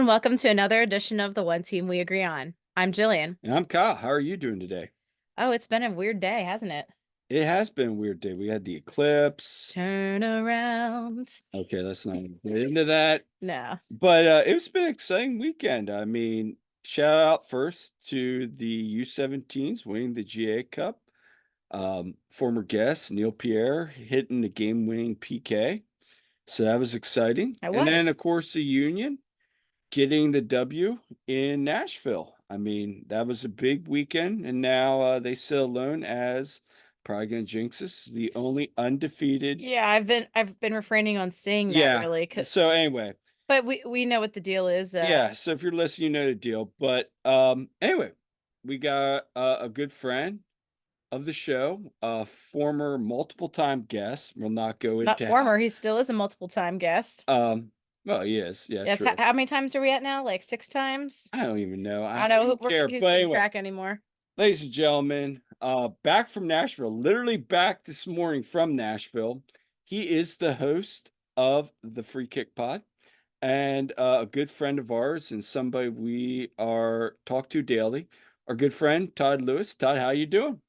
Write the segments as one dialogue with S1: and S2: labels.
S1: and welcome to another edition of the One Team We Agree On. I'm Jillian.
S2: And I'm Kyle. How are you doing today?
S1: Oh, it's been a weird day, hasn't it?
S2: It has been a weird day. We had the eclipse.
S1: Turn around.
S2: Okay, let's not get into that.
S1: No.
S2: But it's been an exciting weekend. I mean, shout out first to the U17s winning the GA Cup. Former guest Neil Pierre hitting the game-winning PK. So that was exciting.
S1: I
S2: And
S1: was.
S2: then, of course, the Union getting the W in Nashville. I mean, that was a big weekend, and now they sit alone as probably gonna jinx us, the only undefeated.
S1: Yeah, I've been refraining on saying that
S2: Yeah.
S1: really,
S2: So anyway,
S1: but we know what the deal is.
S2: yeah. So if you're listening, you know the deal. But anyway, we got a good friend of the show, a former multiple time guest. We'll not go
S1: Not
S2: into
S1: former, he still is a multiple time guest.
S2: well, yes, yeah,
S1: Yes,
S2: true.
S1: how many times are we at now? Like 6 times?
S2: I don't even know.
S1: I
S2: I
S1: don't know
S2: don't care.
S1: who's
S2: But
S1: keeping
S2: anyway,
S1: track anymore.
S2: ladies and gentlemen, back from Nashville, literally back this morning from Nashville. He is the host of the Free Kick Pod and a good friend of ours and somebody we are talk to daily. Our good friend Todd Lewis. Todd, how you doing?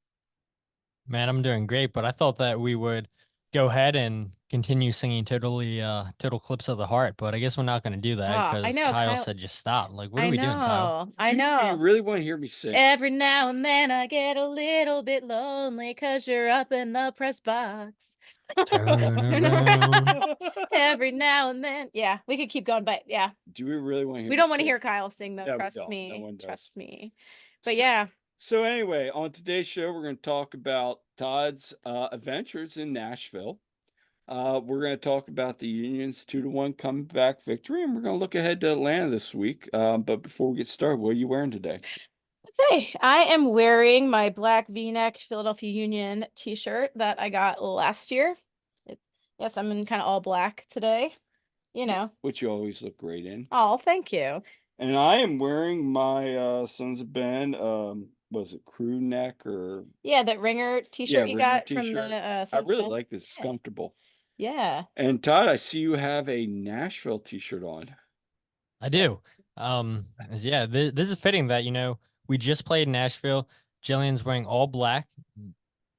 S3: Man, I'm doing great, but I thought that we would go ahead and continue singing Total Clips of the Heart, but I guess we're not going to do that
S1: Ah, I
S3: because
S1: know,
S3: Kyle
S1: Kyle.
S3: said just stop. Like, what are
S1: I
S3: we doing, Kyle?
S1: know. I
S2: You
S1: know.
S2: really want to hear me sing?
S1: Every now and then I get a little bit lonely 'cause you're up in the press box.
S3: Turn around.
S1: Every now and then. Yeah, we could keep going, but yeah.
S2: Do we really want to hear
S1: We
S2: me
S1: don't want to
S2: sing?
S1: hear Kyle sing though,
S2: No, we
S1: trust
S2: don't. No
S1: me.
S2: one does.
S1: Trust me. But
S2: So,
S1: yeah.
S2: so anyway, on today's show, we're going to talk about Todd's adventures in Nashville. We're going to talk about the Union's 2-1 comeback victory, and we're going to look ahead to Atlanta this week. But before we get started, what are you wearing today?
S1: Okay, I am wearing my black V-neck Philadelphia Union t-shirt that I got last year. Yes, I'm in kind of all black today, you know.
S2: Which you always look great in.
S1: Oh, thank you.
S2: And I am wearing my Sons of Ben, was it crew neck or
S1: Yeah, that Ringer
S2: yeah,
S1: t-shirt you
S2: Ringer
S1: got from the
S2: t-shirt? I
S1: Sons of
S2: really
S1: Ben.
S2: like this. It's
S1: Yeah.
S2: comfortable.
S1: Yeah.
S2: And Todd, I see you have a Nashville t-shirt on.
S3: I do. Yeah, this is fitting that, we just played Nashville. Jillian's wearing all black.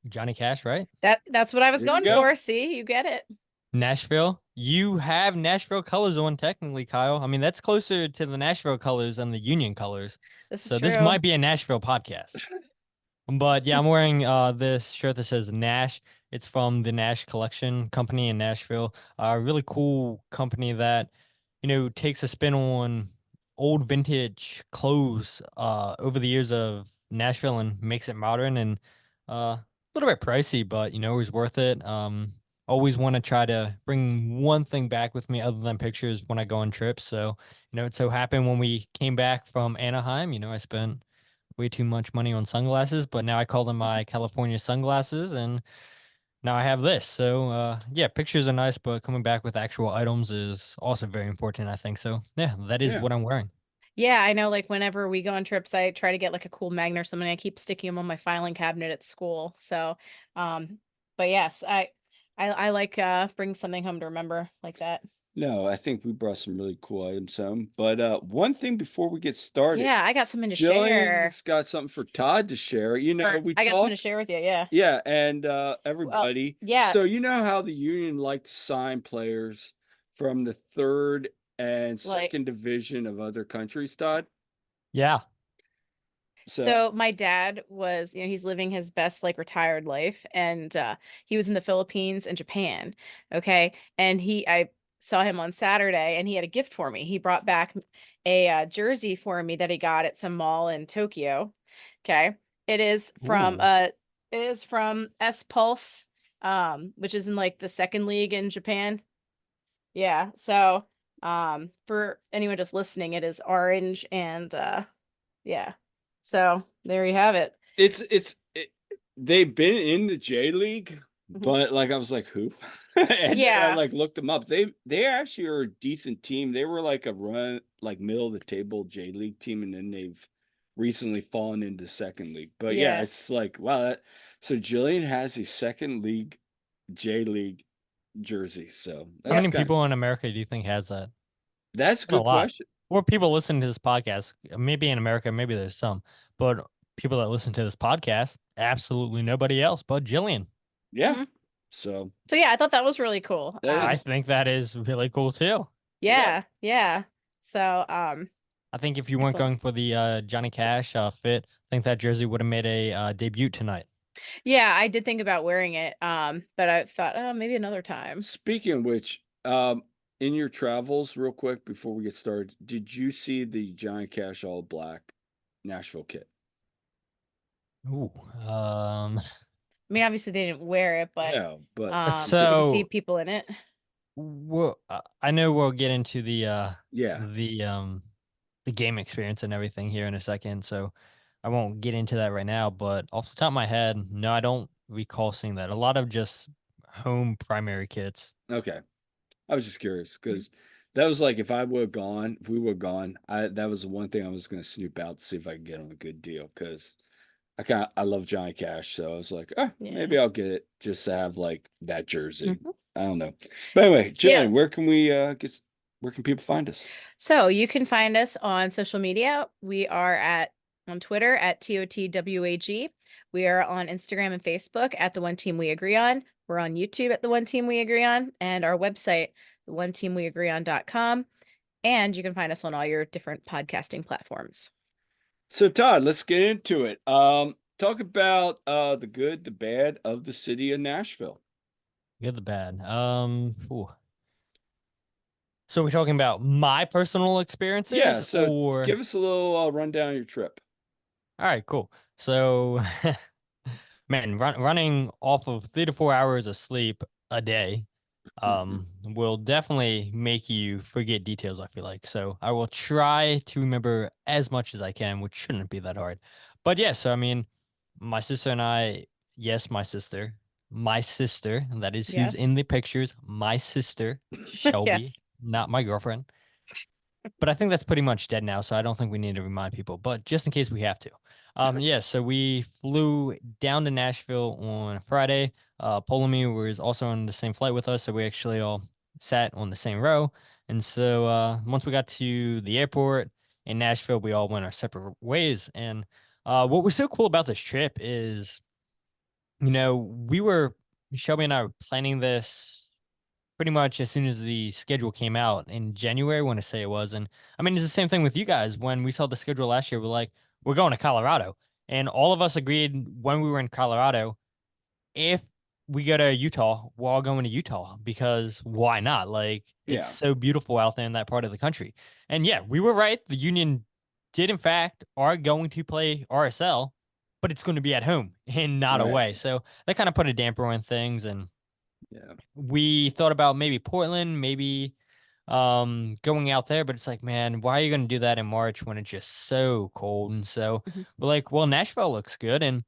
S3: Johnny Cash, right?
S1: That's what I was
S2: There you
S1: going
S2: go.
S1: for. See, you get it.
S3: Nashville. You have Nashville colors on technically, Kyle. I mean, that's closer to the Nashville colors than the Union colors.
S1: This is
S3: So this
S1: true.
S3: might be a Nashville podcast. But yeah, I'm wearing this shirt that says Nash. It's from the Nash Collection Company in Nashville. A really cool company that, takes a spin on old vintage clothes over the years of Nashville and makes it modern and a little bit pricey, but it was worth it. Always want to try to bring one thing back with me other than pictures when I go on trips. So, it so happened when we came back from Anaheim, I spent way too much money on sunglasses, but now I call them my California sunglasses, and now I have this. So, yeah, pictures are nice, but coming back with actual items is also very important, I think. So, yeah, that is
S2: Yeah.
S3: what I'm wearing.
S1: Yeah, I know. Like whenever we go on trips, I try to get like a cool magnet or something. I keep sticking them on my filing cabinet at school. So, but yes, I like bringing something home to remember like that.
S2: No, I think we brought some really cool items home. But one thing before we get started,
S1: Yeah, I got something to share.
S2: Jillian's got something for Todd to share. You know,
S1: Or
S2: we
S1: I got something to
S2: talked.
S1: share with you. Yeah.
S2: Yeah, and
S1: Well,
S2: everybody.
S1: yeah.
S2: So you know how the Union like to sign players from the third and
S1: Like,
S2: second division of other countries, Todd?
S3: Yeah.
S2: So
S1: so my dad was, he's living his best like retired life, and he was in the Philippines and Japan. Okay. And I saw him on Saturday and he had a gift for me. He brought back a jersey for me that he got at some mall in Tokyo. Okay. It is from
S2: ooh,
S1: S Pulse, which is in like the second league in Japan. Yeah. So for anyone just listening, it is orange and yeah. So there you have it.
S2: they've been in the J League,
S1: Mhm.
S2: but like I was like, who? And then I
S1: Yeah.
S2: like looked them up. They actually are a decent team. They were like a run like middle of the table J League team, and then they've recently fallen into second league. But yeah,
S1: Yeah.
S2: it's like wow. So Jillian has a second league J League jersey. So
S3: How
S2: that's
S1: Yep.
S3: many
S2: kind of
S3: people in America do you think has that?
S2: that's a
S3: Not a
S2: good
S3: lot.
S2: question.
S3: or people listening to this podcast, maybe in America, maybe there's some, but people that listen to this podcast, absolutely nobody else but Jillian.
S2: Yeah.
S1: Mhm.
S2: So
S1: So yeah, I thought that was really cool.
S2: that
S3: I
S2: is,
S3: think that is really cool too.
S2: yeah.
S1: Yeah. So
S3: I think if you weren't
S1: excellent.
S3: going for the Johnny Cash fit, I think that jersey would have made a debut tonight.
S1: Yeah, I did think about wearing it. But I thought, oh, maybe another time.
S2: Speaking of which, in your travels, real quick before we get started, did you see the Johnny Cash all black Nashville kit?
S3: Ooh.
S1: I mean, obviously they didn't wear it, but
S2: No, but
S1: did you see
S3: So
S1: people in it?
S3: I know we'll get into
S2: yeah.
S3: the game experience and everything here in a second, so I won't get into that right now. But off the top of my head, no, I don't recall seeing that. A lot of just home primary kits.
S2: Okay. I was just curious
S1: Mhm.
S2: because that was like if I would have gone, if we would have gone, that was the one thing I was going to snoop out to see if I could get on a good deal because I love Johnny Cash, so I was like, oh,
S1: Yeah.
S2: maybe I'll get it just to have like that jersey.
S1: Mhm.
S2: I don't know, but anyway,
S1: Yeah.
S2: Jillian, where can we where can people find us?
S1: So you can find us on social media. We are on Twitter at TOTWAG. We are on Instagram and Facebook at the One Team We Agree On. We're on YouTube at the One Team We Agree On, and our website, theoneteamweagreeon.com. And you can find us on all your different podcasting platforms.
S2: So Todd, let's get into it. Talk about the good, the bad of the city of Nashville.
S3: Good, the bad. Ooh. So we're talking about my personal
S2: Yeah,
S3: experiences,
S2: so
S3: or
S2: give us a little rundown of your trip.
S3: all right, cool. So, man, running off of 3 to 4 hours of sleep a day will definitely make you forget details, I feel like. So I will try to remember as much as I can, which shouldn't be that hard. But yeah, so I mean, my sister and I, yes, my sister, that is who's
S1: Yes.
S3: in the pictures, my sister, Shelby,
S1: Yes.
S3: not my girlfriend. But I think that's pretty much dead now, so I don't think we need to remind people. But just in case we have to, yeah. So we flew down to Nashville on Friday. Polomy was also on the same flight with us, so we actually all sat on the same row. And so once we got to the airport in Nashville, we all went our separate ways. And what was so cool about this trip is, we were Shelby and I were planning this pretty much as soon as the schedule came out in January, I want to say it was. And I mean, it's the same thing with you guys. When we saw the schedule last year, we're like, we're going to Colorado. And all of us agreed when we were in Colorado, if we go to Utah, we're all going to Utah because why not? Like, it's
S2: Yeah,
S3: so beautiful out there in that part of the country. And yeah, we were right. The Union did, in fact, are going to play RSL, but it's going to be at home and not
S2: right.
S3: away. So that kind of put a damper on things. And
S2: Yeah,
S3: we thought about maybe Portland, maybe going out there, but it's like, man, why are you going to do that in March when it's just so cold? And so
S1: Mhm.
S3: we're like, well, Nashville looks good. And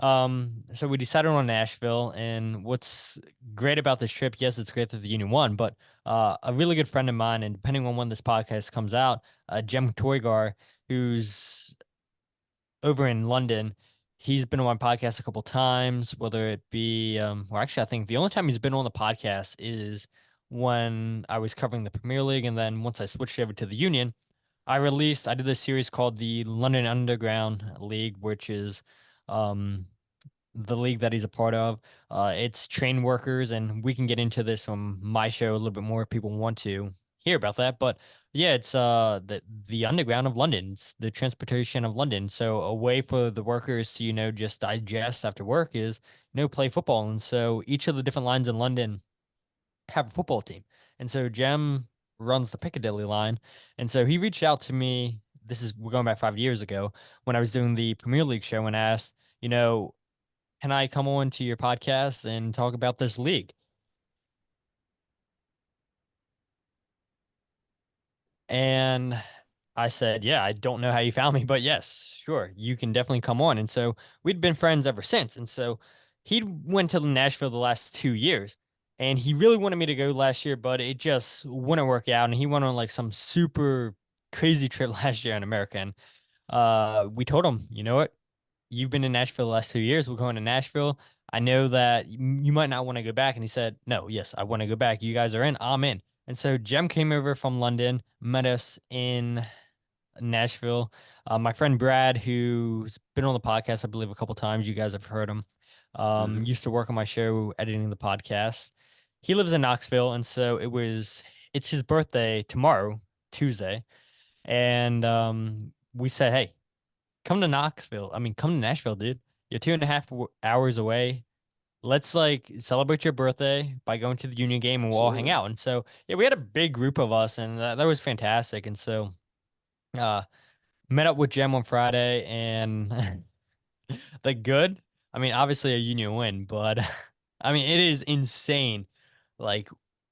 S3: so we decided on Nashville. And what's great about this trip, yes, it's great that the Union won, but a really good friend of mine, and depending on when this podcast comes out, Jem Toygar, who's over in London. He's been on my podcast a couple times, whether it be, or actually, I think the only time he's been on the podcast is when I was covering the Premier League. And then once I switched over to the Union, I did this series called the London Underground League, which is um, the league that he's a part of. It's train workers, and we can get into this on my show a little bit more if people want to hear about that. But yeah, it's the underground of London. It's the transportation of London. So a way for the workers to, just digest after work is, play football. And so each of the different lines in London have a football team. And so Jem runs the Piccadilly line. And so he reached out to me. We're going back 5 years ago when I was doing the Premier League show, and asked, can I come on to your podcast and talk about this league? And I said, yeah, I don't know how you found me, but yes, sure, you can definitely come on. And so we'd been friends ever since. And so he went to Nashville the last 2 years, and he really wanted me to go last year, but it just wouldn't work out. And he went on like some super crazy trip last year in America. And we told him, you know what? You've been in Nashville the last 2 years. We're going to Nashville. I know that you might not want to go back. And he said, no, yes, I want to go back. You guys are in, I'm in. And so Jem came over from London, met us in Nashville. My friend Brad, who's been on the podcast, I believe, a couple times. You guys have heard him.
S2: Uh-huh.
S3: Used to work on my show editing the podcast. He lives in Knoxville, and so it's his birthday tomorrow, Tuesday. And we said, hey, come to Knoxville. I mean, come to Nashville, dude. You're 2.5 hours away. Let's like celebrate your birthday by going to the Union game and we'll all hang
S2: Absolutely.
S3: out. And so, yeah, we had a big group of us, and that was fantastic. And so, uh, met up with Jem on Friday, and the good. I mean, obviously a Union win, but I mean, it is insane, like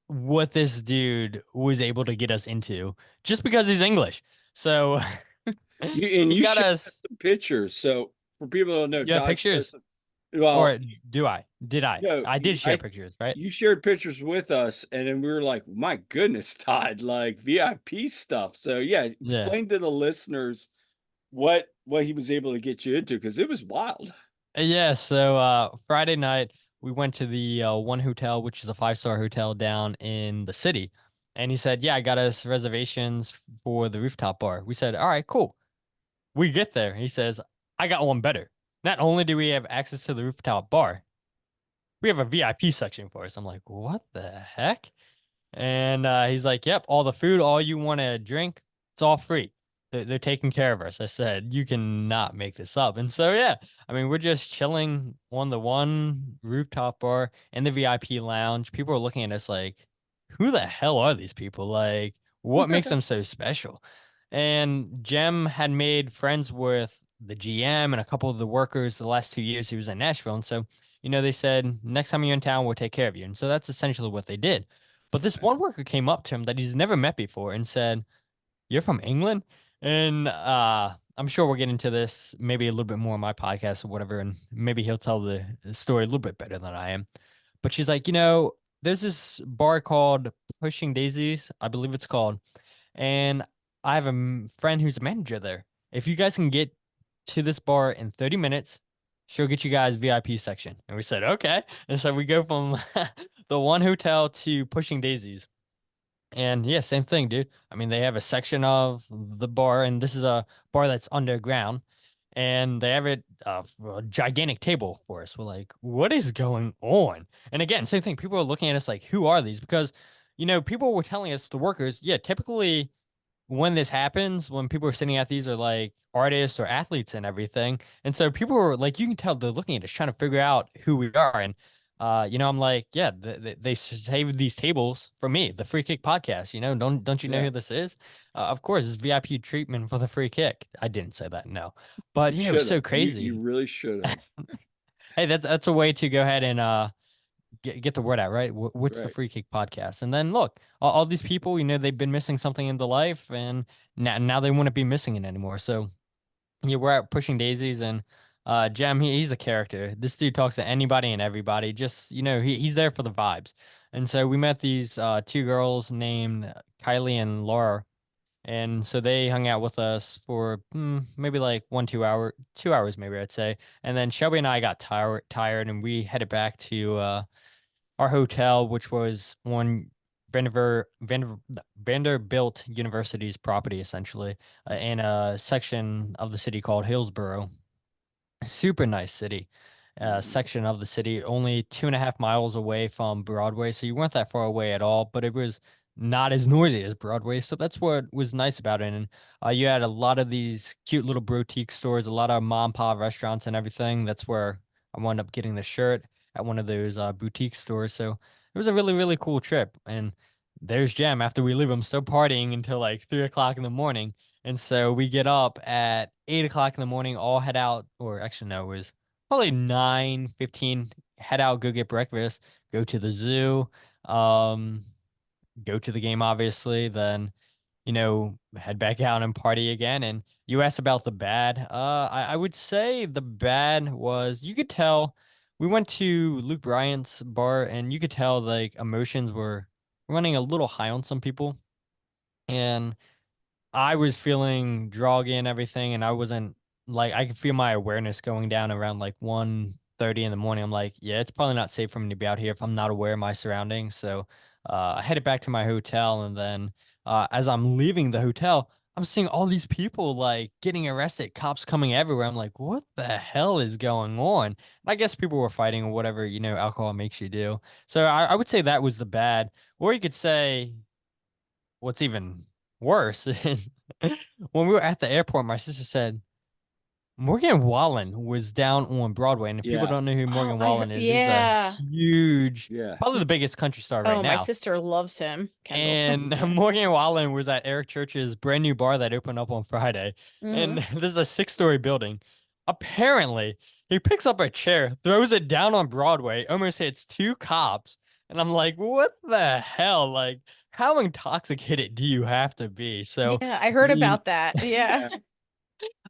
S3: what this dude was able to get us into just because he's English. So he
S2: You
S3: got
S2: shared
S3: us.
S2: some pictures. So for people who don't know,
S3: You have
S2: Todd shared
S3: pictures,
S2: some. Well,
S3: or do I? Did I?
S2: no,
S3: I did share pictures, right?
S2: you shared pictures with us, and then we were like, "My goodness, Todd, like VIP stuff." So yeah,
S3: Yeah.
S2: explain to the listeners what he was able to get you into because it was wild.
S3: Yeah, so Friday night we went to the one hotel, which is a 5-star hotel down in the city. And he said, "Yeah, I got us reservations for the rooftop bar." We said, "All right, cool." We get there. He says, "I got one better. Not only do we have access to the rooftop bar, we have a VIP section for us." I'm like, "What the heck?" And he's like, "Yep, all the food, all you want to drink, it's all free. They're taking care of us." I said, "You cannot make this up." And so, yeah, I mean, we're just chilling on the one rooftop bar in the VIP lounge. People are looking at us like, who the hell are these people? Like, what makes them so special? And Jem had made friends with the GM and a couple of the workers the last 2 years he was in Nashville. And so, they said, next time you're in town, we'll take care of you. And so that's essentially what they did. But this one worker came up to him that he's never met before and said, "You're from England?" And I'm sure we'll get into this maybe a little bit more on my podcast or whatever, and maybe he'll tell the story a little bit better than I am. But she's like, there's this bar called Pushing Daisies, I believe it's called, and I have a friend who's a manager there. If you guys can get to this bar in 30 minutes, she'll get you guys VIP section. And we said, okay. And so we go from the one hotel to Pushing Daisies. And yeah, same thing, dude. I mean, they have a section of the bar, and this is a bar that's underground, and they have a gigantic table for us. We're like, what is going on? And again, same thing. People are looking at us like, who are these? Because, people were telling us, the workers, yeah, typically when this happens, when people are sitting at these are like artists or athletes and everything. And so people are like, you can tell they're looking at us, trying to figure out who we are. And, I'm like, yeah, they saved these tables for me, the Free Kick podcast. Don't you know
S2: Yeah,
S3: who this is? Of course, it's VIP treatment for the Free Kick. I didn't say that, no. But
S2: you
S3: yeah, it was
S2: should
S3: so
S2: have. You
S3: crazy.
S2: really should have.
S3: Hey, that's a way to go ahead and get the word out, right? What's the
S2: Right.
S3: Free Kick podcast? And then look, all these people, they've been missing something in the life, and now they wouldn't be missing it anymore. So yeah, we're out pushing daisies, and Jem, he's a character. This dude talks to anybody and everybody. Just he's there for the vibes. And so we met these two girls named Kylie and Laura. And so they hung out with us for maybe like 2 hours, maybe I'd say. And then Shelby and I got tired, and we headed back to our hotel, which was on Vanderbilt University's property, essentially, in a section of the city called Hillsborough. Super nice city,
S2: Mhm.
S3: section of the city, only 2.5 miles away from Broadway. So you weren't that far away at all, but it was not as noisy as Broadway. So that's what was nice about it. And you had a lot of these cute little boutique stores, a lot of mom and pop restaurants and everything. That's where I wound up getting the shirt at one of those boutique stores. So it was a really, really cool trip. And there's Jam after we leave him still partying until like 3 o'clock in the morning. And so we get up at 8 o'clock in the morning, all head out, or actually no, it was probably 9:15, head out, go get breakfast, go to the zoo, um, go to the game, obviously, then, head back out and party again. And you asked about the bad. I would say the bad was you could tell we went to Luke Bryant's bar, and you could tell like emotions were running a little high on some people. And I was feeling droggy and everything, and I wasn't like I could feel my awareness going down around like 1:30 in the morning. I'm like, yeah, it's probably not safe for me to be out here if I'm not aware of my surroundings. So I headed back to my hotel, and then as I'm leaving the hotel, I'm seeing all these people like getting arrested, cops coming everywhere. I'm like, what the hell is going on? And I guess people were fighting or whatever, alcohol makes you do. So I would say that was the bad. Or you could say what's even worse is when we were at the airport, my sister said, Morgan Wallen was down on Broadway. And if people
S2: Yeah.
S3: don't know who
S1: Oh,
S3: Morgan Wallen is, he's a
S1: yeah.
S3: huge,
S2: Yeah.
S3: probably the biggest country star right
S1: Oh, my
S3: now.
S1: sister loves him, Kendall.
S3: And
S2: Yeah.
S3: Morgan Wallen was at Eric Church's brand new bar that opened up on Friday. And
S1: Hmm.
S3: this is a 6-story building. Apparently, he picks up a chair, throws it down on Broadway, almost hits 2 cops. And I'm like, what the hell? Like, how intoxicated do you have to be? So
S1: Yeah, I heard
S3: the
S1: about that. Yeah.
S2: Yeah.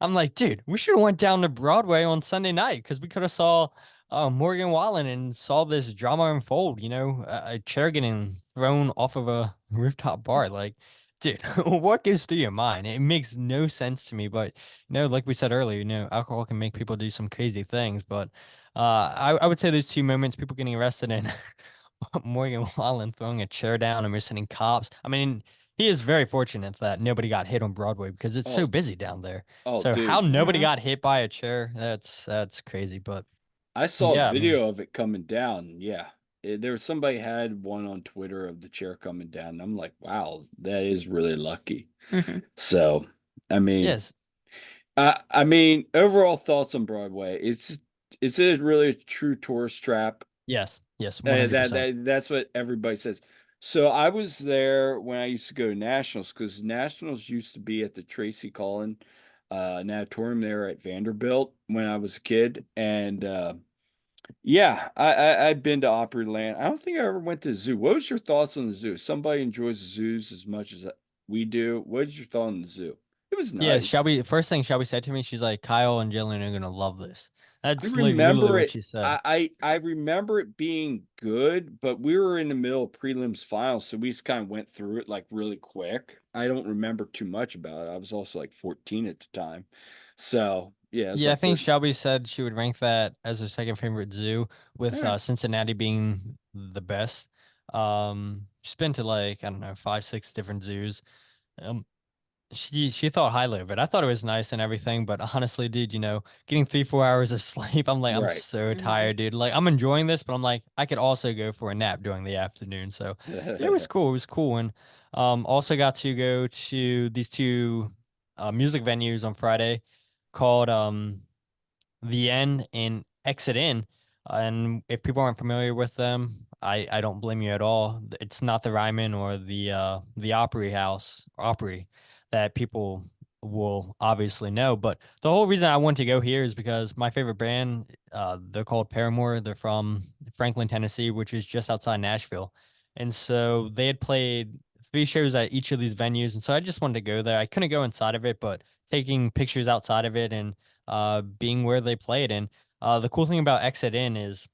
S3: I'm like, dude, we should have went down to Broadway on Sunday night because we could have saw Morgan Wallen and saw this drama unfold. A chair getting thrown off of a rooftop bar. Like, dude, what goes through your mind? It makes no sense to me. But like we said earlier, alcohol can make people do some crazy things. But I would say those 2 moments, people getting arrested and Morgan Wallen throwing a chair down and missing cops. I mean, he is very fortunate that nobody got hit on Broadway because it's so
S2: Oh,
S3: busy down there.
S2: oh,
S3: So how
S2: dude.
S3: nobody
S1: Mhm.
S3: got hit by a chair, that's crazy. But
S2: I saw a
S3: yeah, I mean,
S2: video of it coming down. Yeah. There was somebody had one on Twitter of the chair coming down. And I'm like, wow, that is really lucky.
S1: Hmm.
S2: So, I mean,
S3: yes,
S2: overall thoughts on Broadway. Is it really a true tourist trap?
S3: yes, 100%.
S2: That's what everybody says. So I was there when I used to go to Nationals because Nationals used to be at the Tracy Collin Natatorium there at Vanderbilt when I was a kid, and yeah, I've been to Opryland. I don't think I ever went to the zoo. What was your thoughts on the zoo? Somebody enjoys the zoos as much as we do. What is your thought on the zoo? It was
S3: Yeah,
S2: nice.
S3: Shelby, first thing Shelby said to me, she's like, Kyle and Jillian are gonna love this.
S2: I
S3: That's like literally
S2: remember
S3: what
S2: it.
S3: she said.
S2: I remember it being good, but we were in the middle of prelims finals, so we just kind of went through it like really quick. I don't remember too much about it. I was also like 14 at the time. So yeah, it's
S3: Yeah, I
S2: like
S3: think
S2: first.
S3: Shelby said she would rank that as her second favorite zoo, with
S2: Eh,
S3: Cincinnati being the best. She's been to like, I don't know, 5, 6 different zoos. Um, she thought highly of it. I thought it was nice and everything, but honestly, dude, getting 3, 4 hours of sleep, I'm like, I'm
S2: right.
S3: so
S1: Hmm.
S3: tired, dude. Like, I'm enjoying this, but I'm like, I could also go for a nap during the afternoon. So yeah, it was cool. It was cool. And also got to go to these 2 music venues on Friday called the End and Exit In. And if people aren't familiar with them, I don't blame you at all. It's not the Ryman or the Opry that people will obviously know. But the whole reason I wanted to go here is because my favorite band, they're called Paramore. They're from Franklin, Tennessee, which is just outside Nashville. And so they had played 3 shows at each of these venues. And so I just wanted to go there. I couldn't go inside of it, but taking pictures outside of it and being where they played. And the cool thing about Exit In is,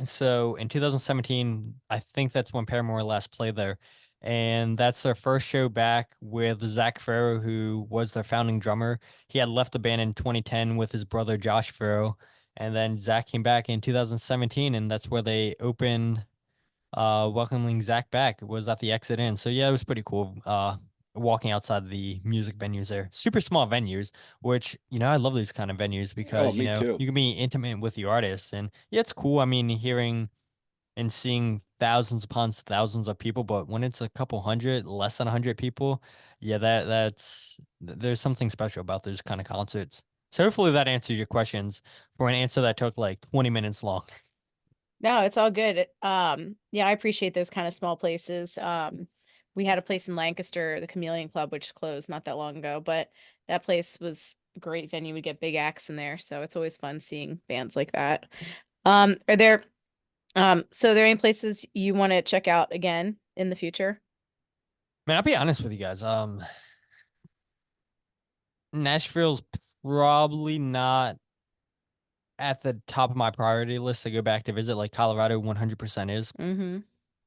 S3: so in 2017, I think that's when Paramore last played there. And that's their first show back with Zach Farrow, who was their founding drummer. He had left the band in 2010 with his brother Josh Farrow. And then Zach came back in 2017, and that's where they opened welcoming Zach back was at the Exit In. So yeah, it was pretty cool. Walking outside the music venues there, super small venues, which I love these kind of venues
S2: Oh,
S3: because
S2: me too.
S3: you can be intimate with the artists, and yeah, it's cool. I mean, hearing and seeing thousands upon thousands of people, but when it's a couple hundred, less than 100 people, yeah, there's something special about those kind of concerts. So hopefully that answers your questions for an answer that took like 20 minutes long.
S1: No, it's all good. Yeah, I appreciate those kind of small places. We had a place in Lancaster, the Chameleon Club, which closed not that long ago, but that place was a great venue. We get big acts in there, so it's always fun seeing bands like that. Are there so are there any places you want to check out again in the future?
S3: Man, I'll be honest with you guys. Nashville's probably not at the top of my priority list to go back to visit, like Colorado 100% is.
S1: Mm-hmm.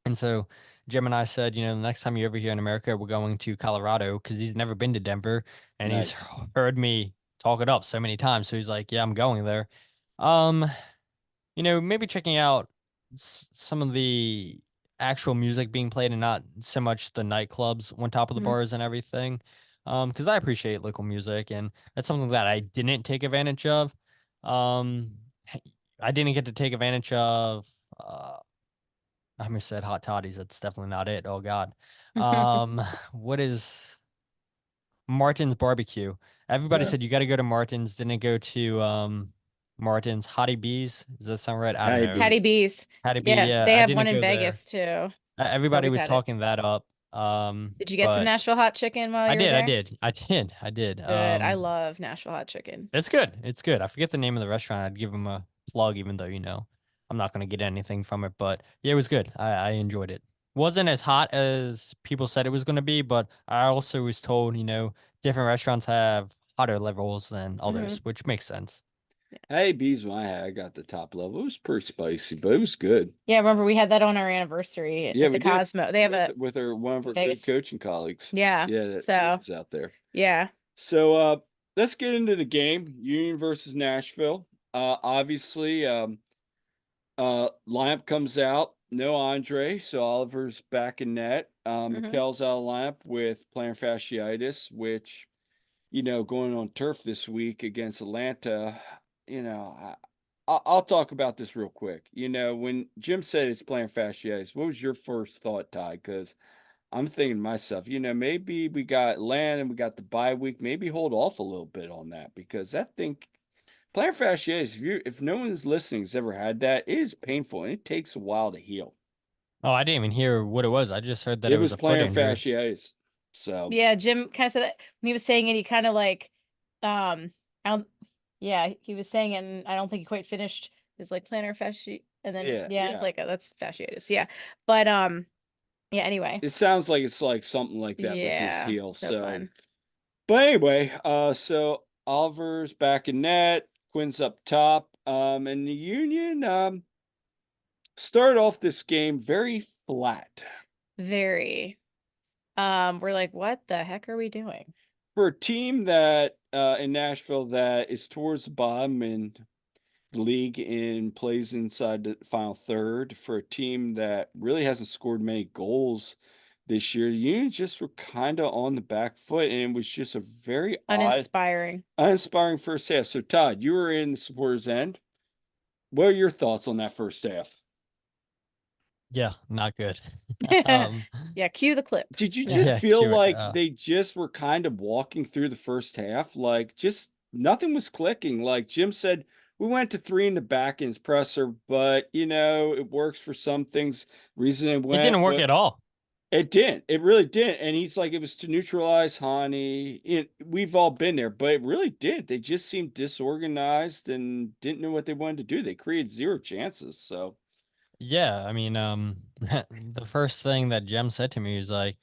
S3: And so Gemini said, the next time you're ever here in America, we're going to Colorado because he's never been to Denver and he's
S2: Nice.
S3: heard me talk it up so many times. So he's like, yeah, I'm going there. Um, maybe checking out some of the actual music being played and not so much the nightclubs on top of the
S1: Mhm.
S3: bars and everything. Because I appreciate local music, and that's something that I didn't take advantage of. Um, I didn't get to take advantage of. I almost said hot toddies. That's definitely not it. Oh God. What is Martin's barbecue? Everybody
S2: Yeah.
S3: said you got to go to Martin's. Didn't go to Martin's Hottie Bees. Does that sound right? I don't
S2: Hey,
S3: know.
S1: Hattie
S2: bees.
S1: B's.
S3: Hattie B.
S1: Yeah,
S3: Yeah,
S1: they
S3: I
S1: have
S3: didn't
S1: one in
S3: go there.
S1: Vegas too.
S3: Everybody
S1: Where we've
S3: was
S1: had it.
S3: talking that up.
S1: Did you get some
S3: But
S1: Nashville hot chicken while
S3: I
S1: you were
S3: did, I
S1: there?
S3: did, I did, I did.
S1: Good. I love Nashville hot chicken.
S3: It's good. It's good. I forget the name of the restaurant. I'd give them a plug, even though, I'm not going to get anything from it. But yeah, it was good. I enjoyed it. Wasn't as hot as people said it was going to be, but I also was told, different restaurants have hotter levels than
S1: Hmm.
S3: others, which makes sense.
S2: Hey, bees. When I got the top level, it was pretty spicy, but it was good.
S1: Yeah, remember we had that on our anniversary
S2: Yeah,
S1: at
S2: we
S1: the
S2: did
S1: Cosmo. They have a
S2: with our one of
S1: in
S2: our good
S1: Vegas.
S2: coaching colleagues.
S1: Yeah.
S2: Yeah, that
S1: So
S2: lives out there.
S1: yeah.
S2: So let's get into the game. Union versus Nashville. Obviously, lineup comes out. No Andre, so Oliver's back in net.
S1: Hmm.
S2: Mikel's out of lineup with plantar fasciitis, which, going on turf this week against Atlanta, I'll talk about this real quick. When Jim said it's plantar fasciitis, what was your first thought, Ty? Because I'm thinking to myself, maybe we got land and we got the bye week. Maybe hold off a little bit on that because that thing, plantar fasciitis, if no one's listening has ever had that, it is painful and it takes a while to heal.
S3: Oh, I didn't even hear what it was. I just heard that
S2: It
S3: it was
S2: was
S3: a foot
S2: plantar
S3: injury.
S2: fasciitis. So
S1: Yeah, Jim kind of said that when he was saying it, he kind of like I don't yeah, he was saying it and I don't think he quite finished. It's like plantar fasci and then
S2: yeah,
S1: yeah, it's
S2: yeah.
S1: like that's fasciitis. Yeah. But yeah, anyway.
S2: It sounds like it's like something like that with his
S1: Yeah,
S2: heel.
S1: so
S2: So,
S1: fun.
S2: but anyway, so Oliver's back in net, Quinn's up top, and the Union started off this game very flat
S1: Very. We're like, what the heck are we doing?
S2: for a team that in Nashville that is towards the bottom in the league and plays inside the final third. For a team that really hasn't scored many goals this year, the Union just were kind of on the back foot, and it was just a very odd,
S1: Uninspiring.
S2: uninspiring first half. So, Todd, you were in the supporters' end. What are your thoughts on that first half?
S3: Yeah, not good. um,
S1: Yeah, cue the clip.
S2: Did you just
S3: yeah,
S2: feel
S3: cue it.
S2: like they just were kind of walking through the first half? Like, just nothing was clicking. Like Jim said, we went to three in the back ends presser, but it works for some things. Reason it
S3: It
S2: went,
S3: didn't work
S2: but
S3: at all.
S2: it didn't. It really didn't. And he's like, it was to neutralize Hani. We've all been there, but it really did. They just seemed disorganized and didn't know what they wanted to do. They created zero chances. So,
S3: Yeah, I mean, the first thing that Jem said to me was like,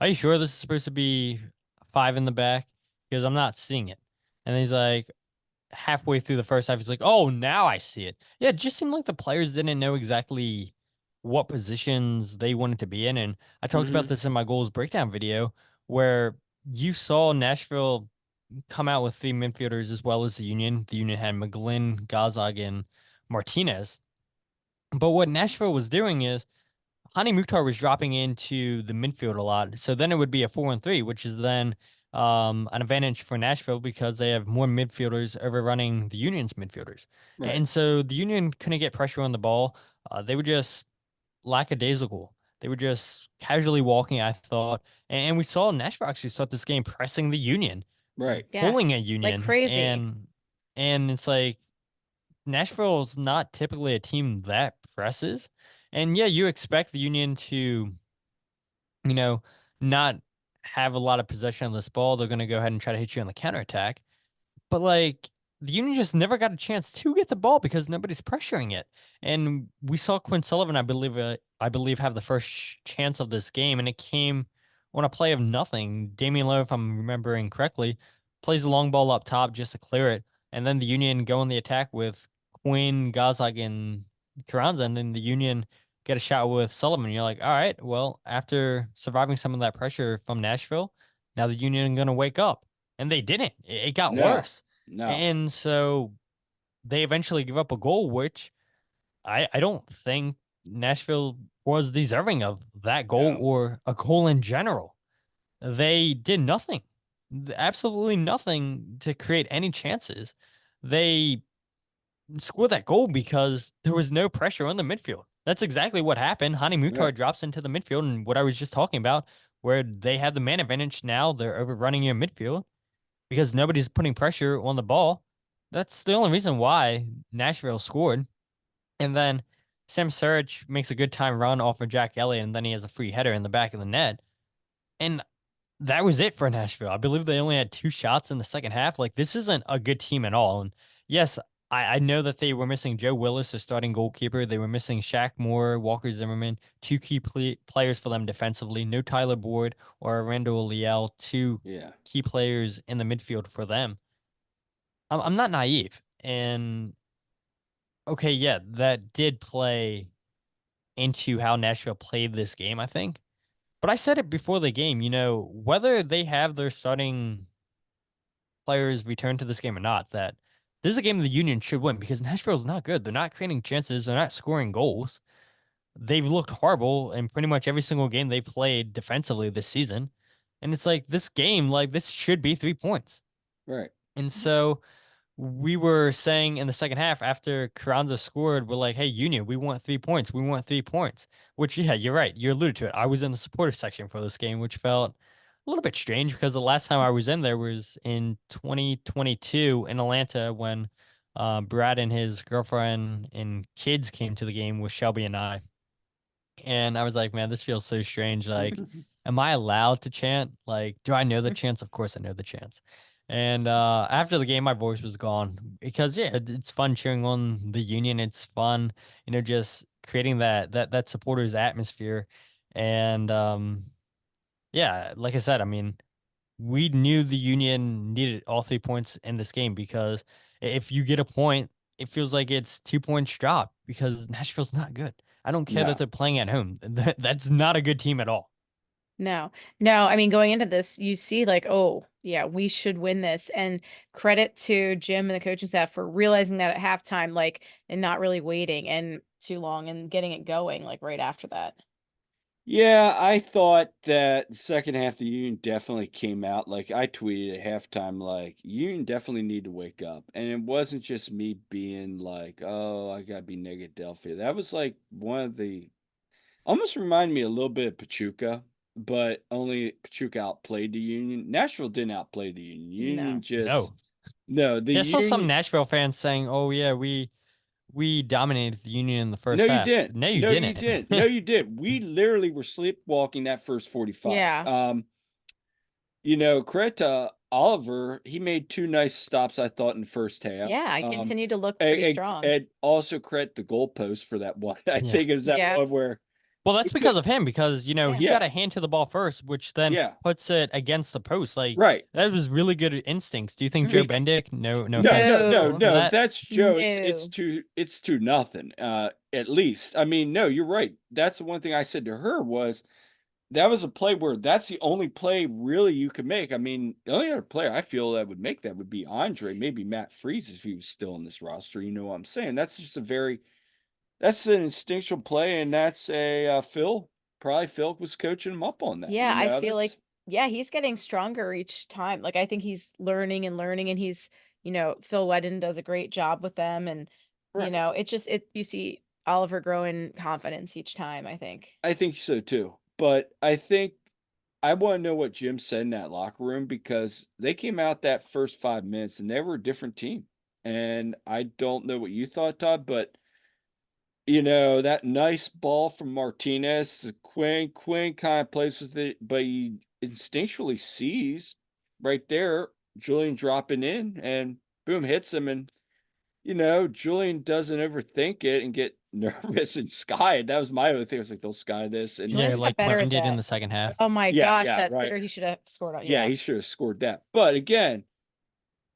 S3: "Are you sure this is supposed to be five in the back? Because I'm not seeing it." And then he's like, halfway through the first half, he's like, "Oh, now I see it." Yeah, it just seemed like the players didn't know exactly what positions they wanted to be in. And I talked about
S2: mhm,
S3: this in my goals breakdown video, where you saw Nashville come out with three midfielders as well as the Union. The Union had McGlynn, Gazag, and Martinez. But what Nashville was doing is Hani Mukhtar was dropping into the midfield a lot. So then it would be a 4-3, which is then an advantage for Nashville because they have more midfielders overrunning the Union's midfielders.
S2: right,
S3: And so the Union couldn't get pressure on the ball. They were just lackadaisical. They were just casually walking, I thought. And we saw Nashville actually start this game pressing the Union,
S2: right.
S3: pulling a
S1: Yes, like
S3: Union.
S1: crazy.
S3: And it's like, Nashville's not typically a team that presses. And yeah, you expect the Union to, you know, not have a lot of possession of this ball. They're going to go ahead and try to hit you on the counterattack. But like the Union just never got a chance to get the ball because nobody's pressuring it. And we saw Quinn Sullivan, I believe, have the first chance of this game, and it came on a play of nothing. Damian Lowe, if I'm remembering correctly, plays a long ball up top just to clear it, and then the Union go on the attack with Quinn, Gazag, and Carranza, and then the Union get a shot with Sullivan. You're like, all right, well, after surviving some of that pressure from Nashville, now the Union are going to wake up. And they didn't. It got
S2: No,
S3: worse.
S2: no.
S3: And so they eventually give up a goal, which I don't think Nashville was deserving of that goal
S2: No.
S3: or a goal in general. They did nothing, absolutely nothing to create any chances. They scored that goal because there was no pressure on the midfield. That's exactly what happened. Hani Mukhtar
S2: Right.
S3: drops into the midfield, and what I was just talking about, where they have the man advantage now, they're overrunning your midfield because nobody's putting pressure on the ball. That's the only reason why Nashville scored. And then Sam Surridge makes a good time run off of Jack Elliott, and then he has a free header in the back of the net. And that was it for Nashville. I believe they only had 2 shots in the second half. Like, this isn't a good team at all. And yes, I know that they were missing Joe Willis, their starting goalkeeper. They were missing Shaq Moore, Walker Zimmerman, two key players for them defensively. No Tyler Boyd or Randall Leal, two
S2: Yeah.
S3: key players in the midfield for them. I'm not naive. And okay, yeah, that did play into how Nashville played this game, I think. But I said it before the game, whether they have their starting players return to this game or not, that this is a game the Union should win because Nashville's not good. They're not creating chances. They're not scoring goals. They've looked horrible in pretty much every single game they played defensively this season. And it's like this game, like this should be 3 points.
S2: Right.
S3: And so we were saying in the second half after Carranza scored, we're like, hey, Union, we want 3 points. We want 3 points. Which, yeah, you're right. You alluded to it. I was in the supporter section for this game, which felt a little bit strange because the last time I was in there was in 2022 in Atlanta when Brad and his girlfriend and kids came to the game with Shelby and I. And I was like, man, this feels so strange. Like, am I allowed to chant? Like, do I know the chants? Of course I know the chants. And after the game, my voice was gone because yeah, it's fun cheering on the Union. It's fun, just creating that supporters atmosphere. And yeah, like I said, I mean, we knew the Union needed all 3 points in this game because if you get a point, it feels like it's 2 points drop because Nashville's not good. I don't care that
S2: No.
S3: they're playing at home. That's not a good team at all.
S1: No, no. I mean, going into this, you see, like, oh, yeah, we should win this. And credit to Jim and the coaching staff for realizing that at halftime, like, and not really waiting and too long and getting it going, like, right after that.
S2: Yeah, I thought that the second half the Union definitely came out. Like I tweeted at halftime, like Union definitely need to wake up. And it wasn't just me being like, oh, I gotta be negative Delphia. That was like one of the almost reminded me a little bit of Pachuca, but only Pachuca outplayed the Union. Nashville didn't outplay the Union. Union
S1: No.
S2: just
S3: No.
S2: no, the
S3: Yeah, I saw some
S2: Union.
S3: Nashville fans saying, "Oh yeah, we dominated the Union in the
S2: No,
S3: first
S2: you
S3: half."
S2: didn't.
S3: No, you
S2: No, you
S3: didn't.
S2: didn't. No, you did. We literally were sleepwalking that first 45.
S1: Yeah.
S2: Kreta Oliver, he made two nice stops, I thought, in the first half.
S1: Yeah. I continue to look pretty
S2: And,
S1: strong.
S2: and also credit the goalpost for that one. I
S3: Yeah.
S2: think it was that
S1: Yeah.
S2: one where
S3: Well,
S2: he
S3: that's
S2: could,
S3: because of him, because
S1: Yeah.
S3: he got
S2: yeah,
S3: a hand to the ball first, which then
S2: yeah,
S3: puts it against the post. Like
S2: right.
S3: that was really good instincts. Do you think Joe
S1: Mhm.
S3: Bendick? No
S2: No,
S3: offense
S2: no, no,
S1: No.
S3: to
S2: no. If
S3: that.
S2: that's Joe, it's
S1: No.
S2: too nothing. At least. I mean, no, you're right. That's the one thing I said to her was that was a play where that's the only play really you could make. I mean, the only other player I feel that would make that would be Andre, maybe Matt Freeze if he was still in this roster. You know what I'm saying? That's just that's an instinctual play, and that's probably Phil was coaching him up on that.
S1: Yeah. I feel like,
S2: That's
S1: yeah, he's getting stronger each time. Like, I think he's learning and learning, and he's, Phil Wedden does a great job with them. And,
S2: right.
S1: you see Oliver growing confidence each time, I think.
S2: I think so too. But I think I want to know what Jim said in that locker room because they came out that first 5 minutes and they were a different team. And I don't know what you thought, Todd, but that nice ball from Martinez, Quinn kind of plays with it, but he instinctually sees right there Julian dropping in and boom, hits him. And, Julian doesn't overthink it and get nervous and sky it. That was my other thing. I was like, they'll sky this. And
S3: Yeah,
S1: Julian's got
S3: like
S1: better at
S3: minded in
S1: that.
S3: the second half.
S1: Oh my
S2: yeah,
S1: gosh,
S2: yeah,
S1: that
S2: right.
S1: sitter he should have scored on.
S2: Yeah,
S1: Yeah.
S2: he should have scored that. But again,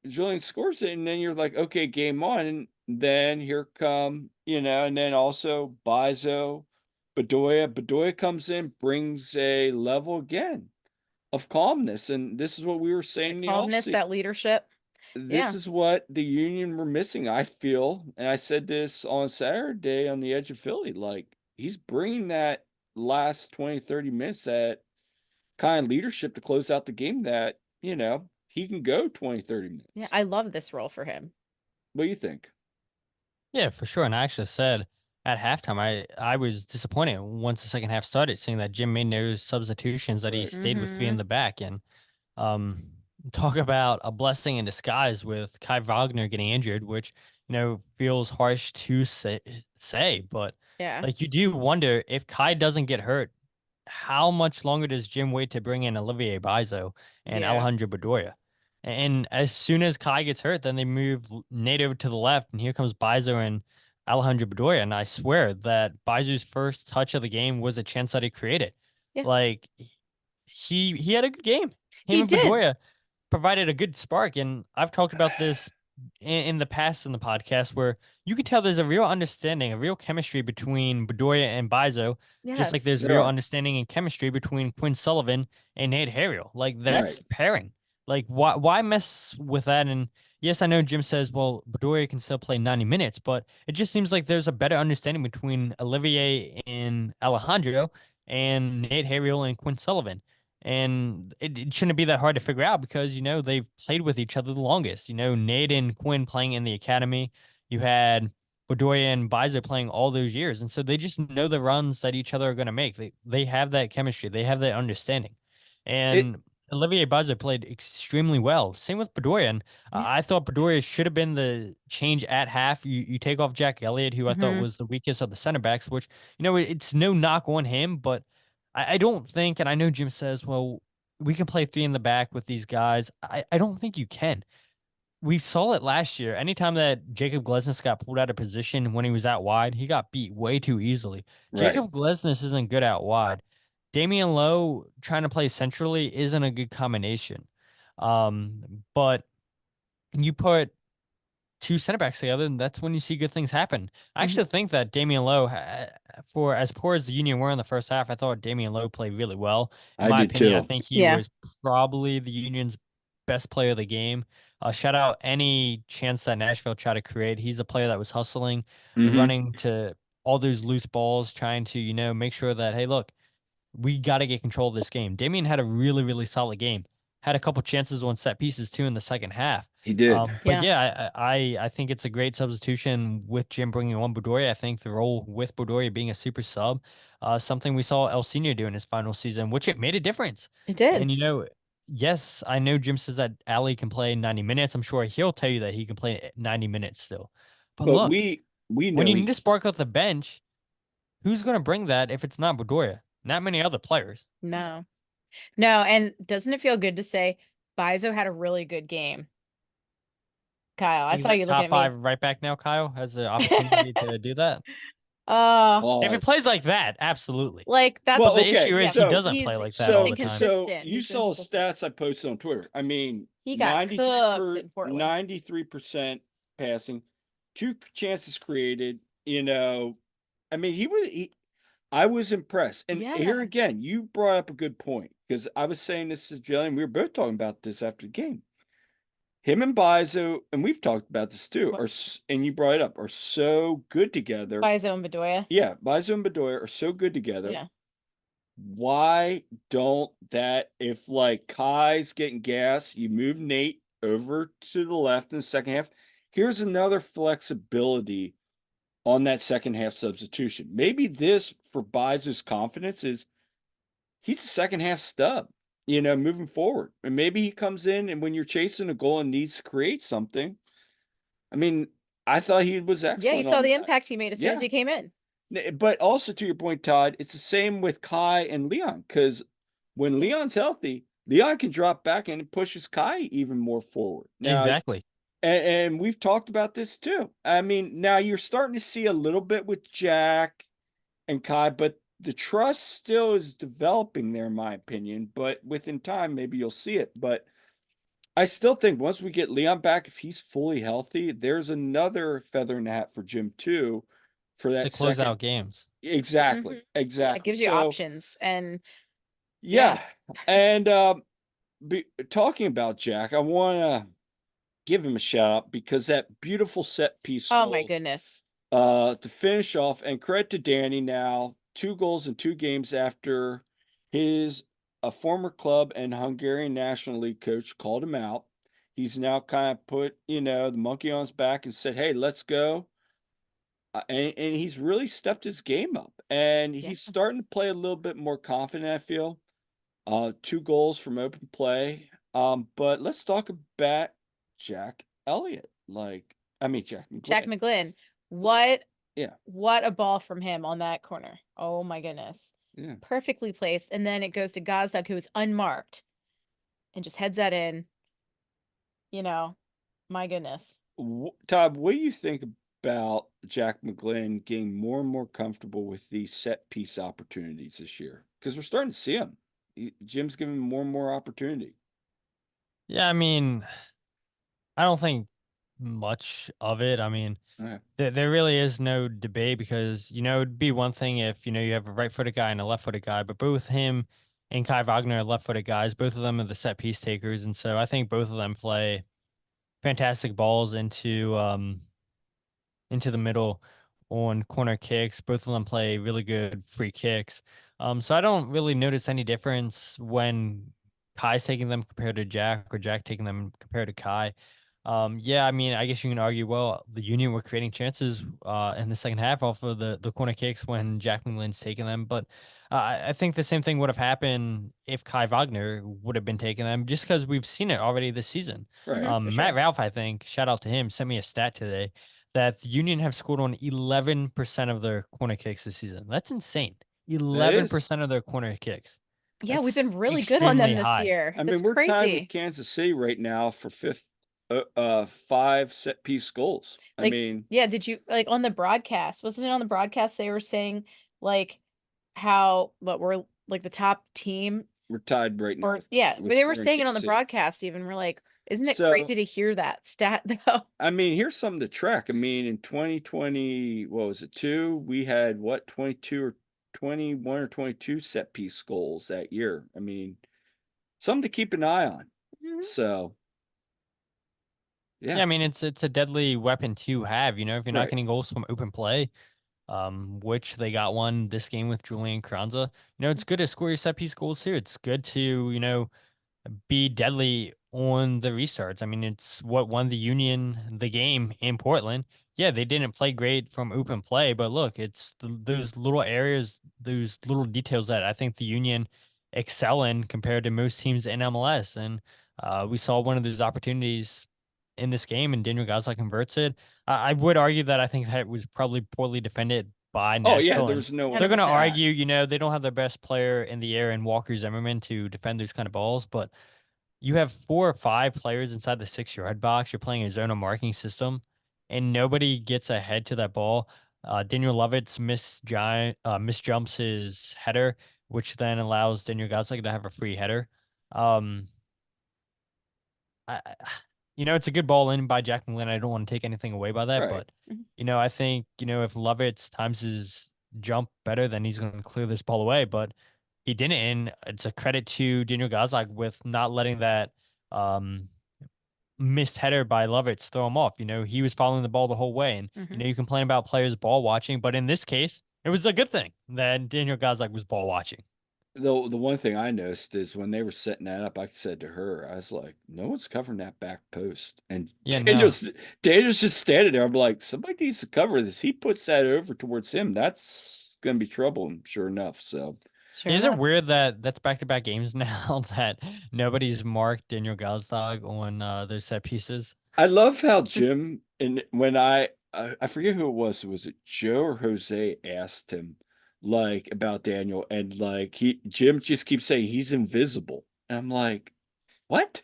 S2: Julian scores it, and then you're like, okay, game on. And then here come, and then also Bizo, Bedoya. Bedoya comes in, brings a level again of calmness. And this is what we were saying in the
S1: Calmness,
S2: offseason.
S1: that leadership.
S2: This
S1: Yeah.
S2: is what the Union were missing, I feel. And I said this on Saturday on the edge of Philly. Like, he's bringing that last 20, 30 minutes, that kind of leadership to close out the game, that, he can go 20, 30 minutes.
S1: Yeah, I love this role for him.
S2: What do you think?
S3: Yeah, for sure. And I actually said at halftime, I was disappointed once the second half started, seeing that Jim made no substitutions, that he
S2: Right.
S3: stayed with three in the back. And um, talk about a blessing in disguise with Kai Wagner getting injured, which, feels harsh to say, but
S1: Yeah.
S3: like you do wonder if Kai doesn't get hurt, how much longer does Jim wait to bring in Olivier Bizo and
S1: Yeah.
S3: Alejandro Bedoya? And as soon as Kai gets hurt, then they move Nate over to the left, and here comes Bizo and Alejandro Bedoya. And I swear that Bizo's first touch of the game was a chance that he created.
S1: Yeah.
S3: Like he had a good game. Him
S1: He
S3: and
S1: did.
S3: Bedoya provided a good spark. And I've talked about this in the past in the podcast, where you could tell there's a real understanding, a real chemistry between Bedoya and Bizo, just like
S1: Yes.
S3: there's
S2: There
S3: real
S2: are.
S3: understanding and chemistry between Quinn Sullivan and Nate Harriel. Like that's
S2: Right.
S3: the pairing. Like why mess with that? And yes, I know Jim says, well, Bedoya can still play 90 minutes, but it just seems like there's a better understanding between Olivier and Alejandro and Nate Harriel and Quinn Sullivan. And it shouldn't be that hard to figure out because, they've played with each other the longest. Nate and Quinn playing in the academy. You had Bedoya and Biza playing all those years. And so they just know the runs that each other are going to make. They have that chemistry. They have that understanding.
S2: It
S3: And Olivier Biza played extremely well. Same with Bedoya. And
S1: Yeah.
S3: I thought Bedoya should have been the change at half. You take off Jack Elliott, who I thought
S1: Mhm.
S3: was the weakest of the center backs, which, it's no knock on him, but I don't think, and I know Jim says, well, we can play three in the back with these guys. I don't think you can. We saw it last year. Anytime that Jacob Glesnes got pulled out of position when he was out wide, he got beat way too easily.
S2: right.
S3: Jacob Glesnes isn't good out wide. Damian Lowe trying to play centrally isn't a good combination. But you put two center backs together, and that's when you see good things happen. I
S1: Mhm.
S3: actually think that Damian Lowe, for as poor as the Union were in the first half, I thought Damian Lowe played really well. In
S2: I
S3: my
S2: did
S3: opinion, I
S2: too.
S3: think he
S1: Yeah.
S3: was probably the Union's best player of the game. Shout out any chance that Nashville tried to create. He's a player that was hustling,
S2: Mm-hmm.
S3: running to all those loose balls, trying to, make sure that, hey, look, we got to get control of this game. Damian had a really, really solid game. Had a couple chances on set pieces too in the second half.
S2: He did.
S3: But
S1: Yeah.
S3: yeah, I think it's a great substitution with Jim bringing on Bedoya. I think the role with Bedoya being a super sub, something we saw El Senior do in his final season, which it made a difference.
S1: It did.
S3: And yes, I know Jim says that Ali can play 90 minutes. I'm sure he'll tell you that he can play 90 minutes still. But
S2: But
S3: look,
S2: we
S3: when
S2: know
S3: you need
S2: he
S3: to spark out the bench, who's going to bring that if it's not Bedoya? Not many other players.
S1: No. No, and doesn't it feel good to say Bizo had a really good game? Kyle, I
S3: He's
S1: saw
S3: a
S1: you looking
S3: top
S1: at me.
S3: five right back now. Kyle has the opportunity to do that. If it
S2: pause.
S3: plays like that, absolutely.
S1: Like
S3: But
S1: that's
S2: Well,
S3: the
S2: okay.
S3: issue
S1: yeah,
S3: is he
S2: So
S3: doesn't play like that
S1: he's
S3: all
S2: so
S3: the time.
S2: so
S1: inconsistent.
S2: you
S1: He's
S2: saw
S1: inconsistent.
S2: stats I posted on Twitter. I mean,
S1: He got cooked in Portland.
S2: 93% passing, two chances created. I mean, I was impressed. And here
S1: Yeah.
S2: again, you brought up a good point, because I was saying this to Jillian. We were both talking about this after the game. Him and Bizo, and we've talked about this too, and you brought it up, are so good together.
S1: Bizo and Bedoya.
S2: Yeah, Bizo and Bedoya are so good together.
S1: Yeah.
S2: Why don't that, if like Kai's getting gas, you move Nate over to the left in the second half? Here's another flexibility on that second half substitution. Maybe this, for Bizo's confidence, is he's a second half stub, moving forward. And maybe he comes in, and when you're chasing a goal and needs to create something, I mean, I thought he was
S1: Yeah, you
S2: excellent
S1: saw
S2: on
S1: the
S2: that.
S1: impact he made as soon as
S2: Yeah.
S1: he came in.
S2: But also, to your point, Todd, it's the same with Kai and Leon, because when Leon's healthy, Leon can drop back and it pushes Kai even more forward. Now,
S3: Exactly.
S2: and we've talked about this too. I mean, now you're starting to see a little bit with Jack and Kai, but the trust still is developing there, in my opinion. But within time, maybe you'll see it. But I still think once we get Leon back, if he's fully healthy, there's another feather in the hat for Jim too, for
S3: To
S2: that
S3: close
S2: second.
S3: out games.
S2: Exactly.
S1: Mhm. Yeah, it
S2: Exactly.
S1: gives you
S2: So
S1: options. And
S2: yeah. And talking about Jack, I want to give him a shout out, because that beautiful set piece
S1: oh my
S2: goal
S1: goodness.
S2: To finish off, and credit to Danny now, 2 goals in 2 games after his a former club and Hungarian National League coach called him out. He's now kind of put, the monkey on his back and said, "Hey, let's go." And he's really stepped his game up, and
S1: Yeah.
S2: he's starting to play a little bit more confident, I feel. 2 goals from open play. But let's talk about Jack Elliott. Jack
S1: Jack
S2: McGlynn.
S1: McGlynn. What
S2: Yeah,
S1: what a ball from him on that corner. Oh my goodness.
S2: yeah.
S1: Perfectly placed. And then it goes to Gazdag, who is unmarked and just heads that in. My goodness.
S2: Todd, what do you think about Jack McGlynn getting more and more comfortable with these set piece opportunities this year? Because we're starting to see him. Jim's giving him more and more opportunity.
S3: Yeah, I mean, I don't think much of it. I mean,
S2: Okay.
S3: there really is no debate because, it'd be one thing if, you have a right-footed guy and a left-footed guy, but both him and Kai Wagner are left-footed guys. Both of them are the set piece takers. And so I think both of them play fantastic balls into the middle on corner kicks. Both of them play really good free kicks. So I don't really notice any difference when Kai's taking them compared to Jack or Jack taking them compared to Kai. Yeah, I mean, I guess you can argue, well, the Union were creating chances in the second half off of the corner kicks when Jack McGlynn's taking them. But I think the same thing would have happened if Kai Wagner would have been taking them just because we've seen it already this season.
S2: Right.
S1: For
S3: Matt
S1: sure.
S3: Ralph, I think, shout out to him, sent me a stat today that the Union have scored on 11% of their corner kicks this season. That's insane.
S2: That is.
S3: 11% of their corner kicks.
S1: Yeah, we've
S3: That's
S1: been really good on them
S3: extremely
S1: this
S3: high.
S1: year.
S2: I mean,
S1: That's
S2: we're tied with
S1: crazy.
S2: Kansas City right now for fifth, 5 set piece goals. I
S1: Like,
S2: mean,
S1: yeah, did you like on the broadcast? Wasn't it on the broadcast they were saying like how what we're like the top team
S2: we're tied right now
S1: or yeah, but
S2: with
S1: they were
S2: Square and
S1: saying it on
S2: Kansas
S1: the
S2: City.
S1: broadcast even. We're like, isn't it
S2: So,
S1: crazy to hear that stat though?
S2: I mean, here's something to track. I mean, in 2020, what was it, 2? We had what, 22 or 21 or 22 set piece goals that year. I mean, something to keep an eye on.
S1: Mhm.
S2: So,
S3: Yeah,
S2: yeah,
S3: I mean it's a deadly weapon to have, if you're not
S2: right.
S3: getting goals from open play, which they got one this game with Julian Kranza. It's good to score your set piece goals here. It's good to, be deadly on the restarts. I mean, it's what won the Union the game in Portland. Yeah, they didn't play great from open play, but look, it's those little areas, those little details that I think the Union excel in compared to most teams in MLS. And we saw one of those opportunities in this game, and Daniel Gazza converts it. I would argue that I think that was probably poorly defended by
S2: Oh, yeah,
S3: Nashville,
S2: there
S3: and
S2: was no one
S3: they're going to
S2: on
S1: 100%.
S2: that.
S3: argue, they don't have their best player in the air in Walker Zimmerman to defend those kind of balls, but you have 4 or 5 players inside the 6-yard box. You're playing a zona marking system, and nobody gets ahead to that ball. Daniel Lovitz misjumps his header, which then allows Daniel Gazza to have a free header. Um, I, it's a good ball in by Jack McGlynn. I don't want to take anything away by that,
S2: Right.
S3: but
S1: Mhm.
S3: I think if Lovitz times his jump better, then he's going to clear this ball away. But he didn't, and it's a credit to Daniel Gazdag with not letting that um, missed header by Lovitz throw him off. He was following the ball the whole way, and
S1: Mhm.
S3: you complain about players ball watching, but in this case, it was a good thing that Daniel Gazdag was ball watching.
S2: The one thing I noticed is when they were setting that up, I said to her, I was like, no one's covering that back post. And
S3: Yeah, no.
S2: Daniel's just standing there. I'm like, somebody needs to cover this. He puts that over towards him. That's gonna be trouble, and sure enough. So
S1: Sure
S3: Is it
S1: enough.
S3: weird that that's back-to-back games now that nobody's marked Daniel Gazdag on those set pieces?
S2: I love how Jim, and when I forget who it was it Joe or Jose asked him like about Daniel, and like Jim just keeps saying he's invisible. And I'm like, what?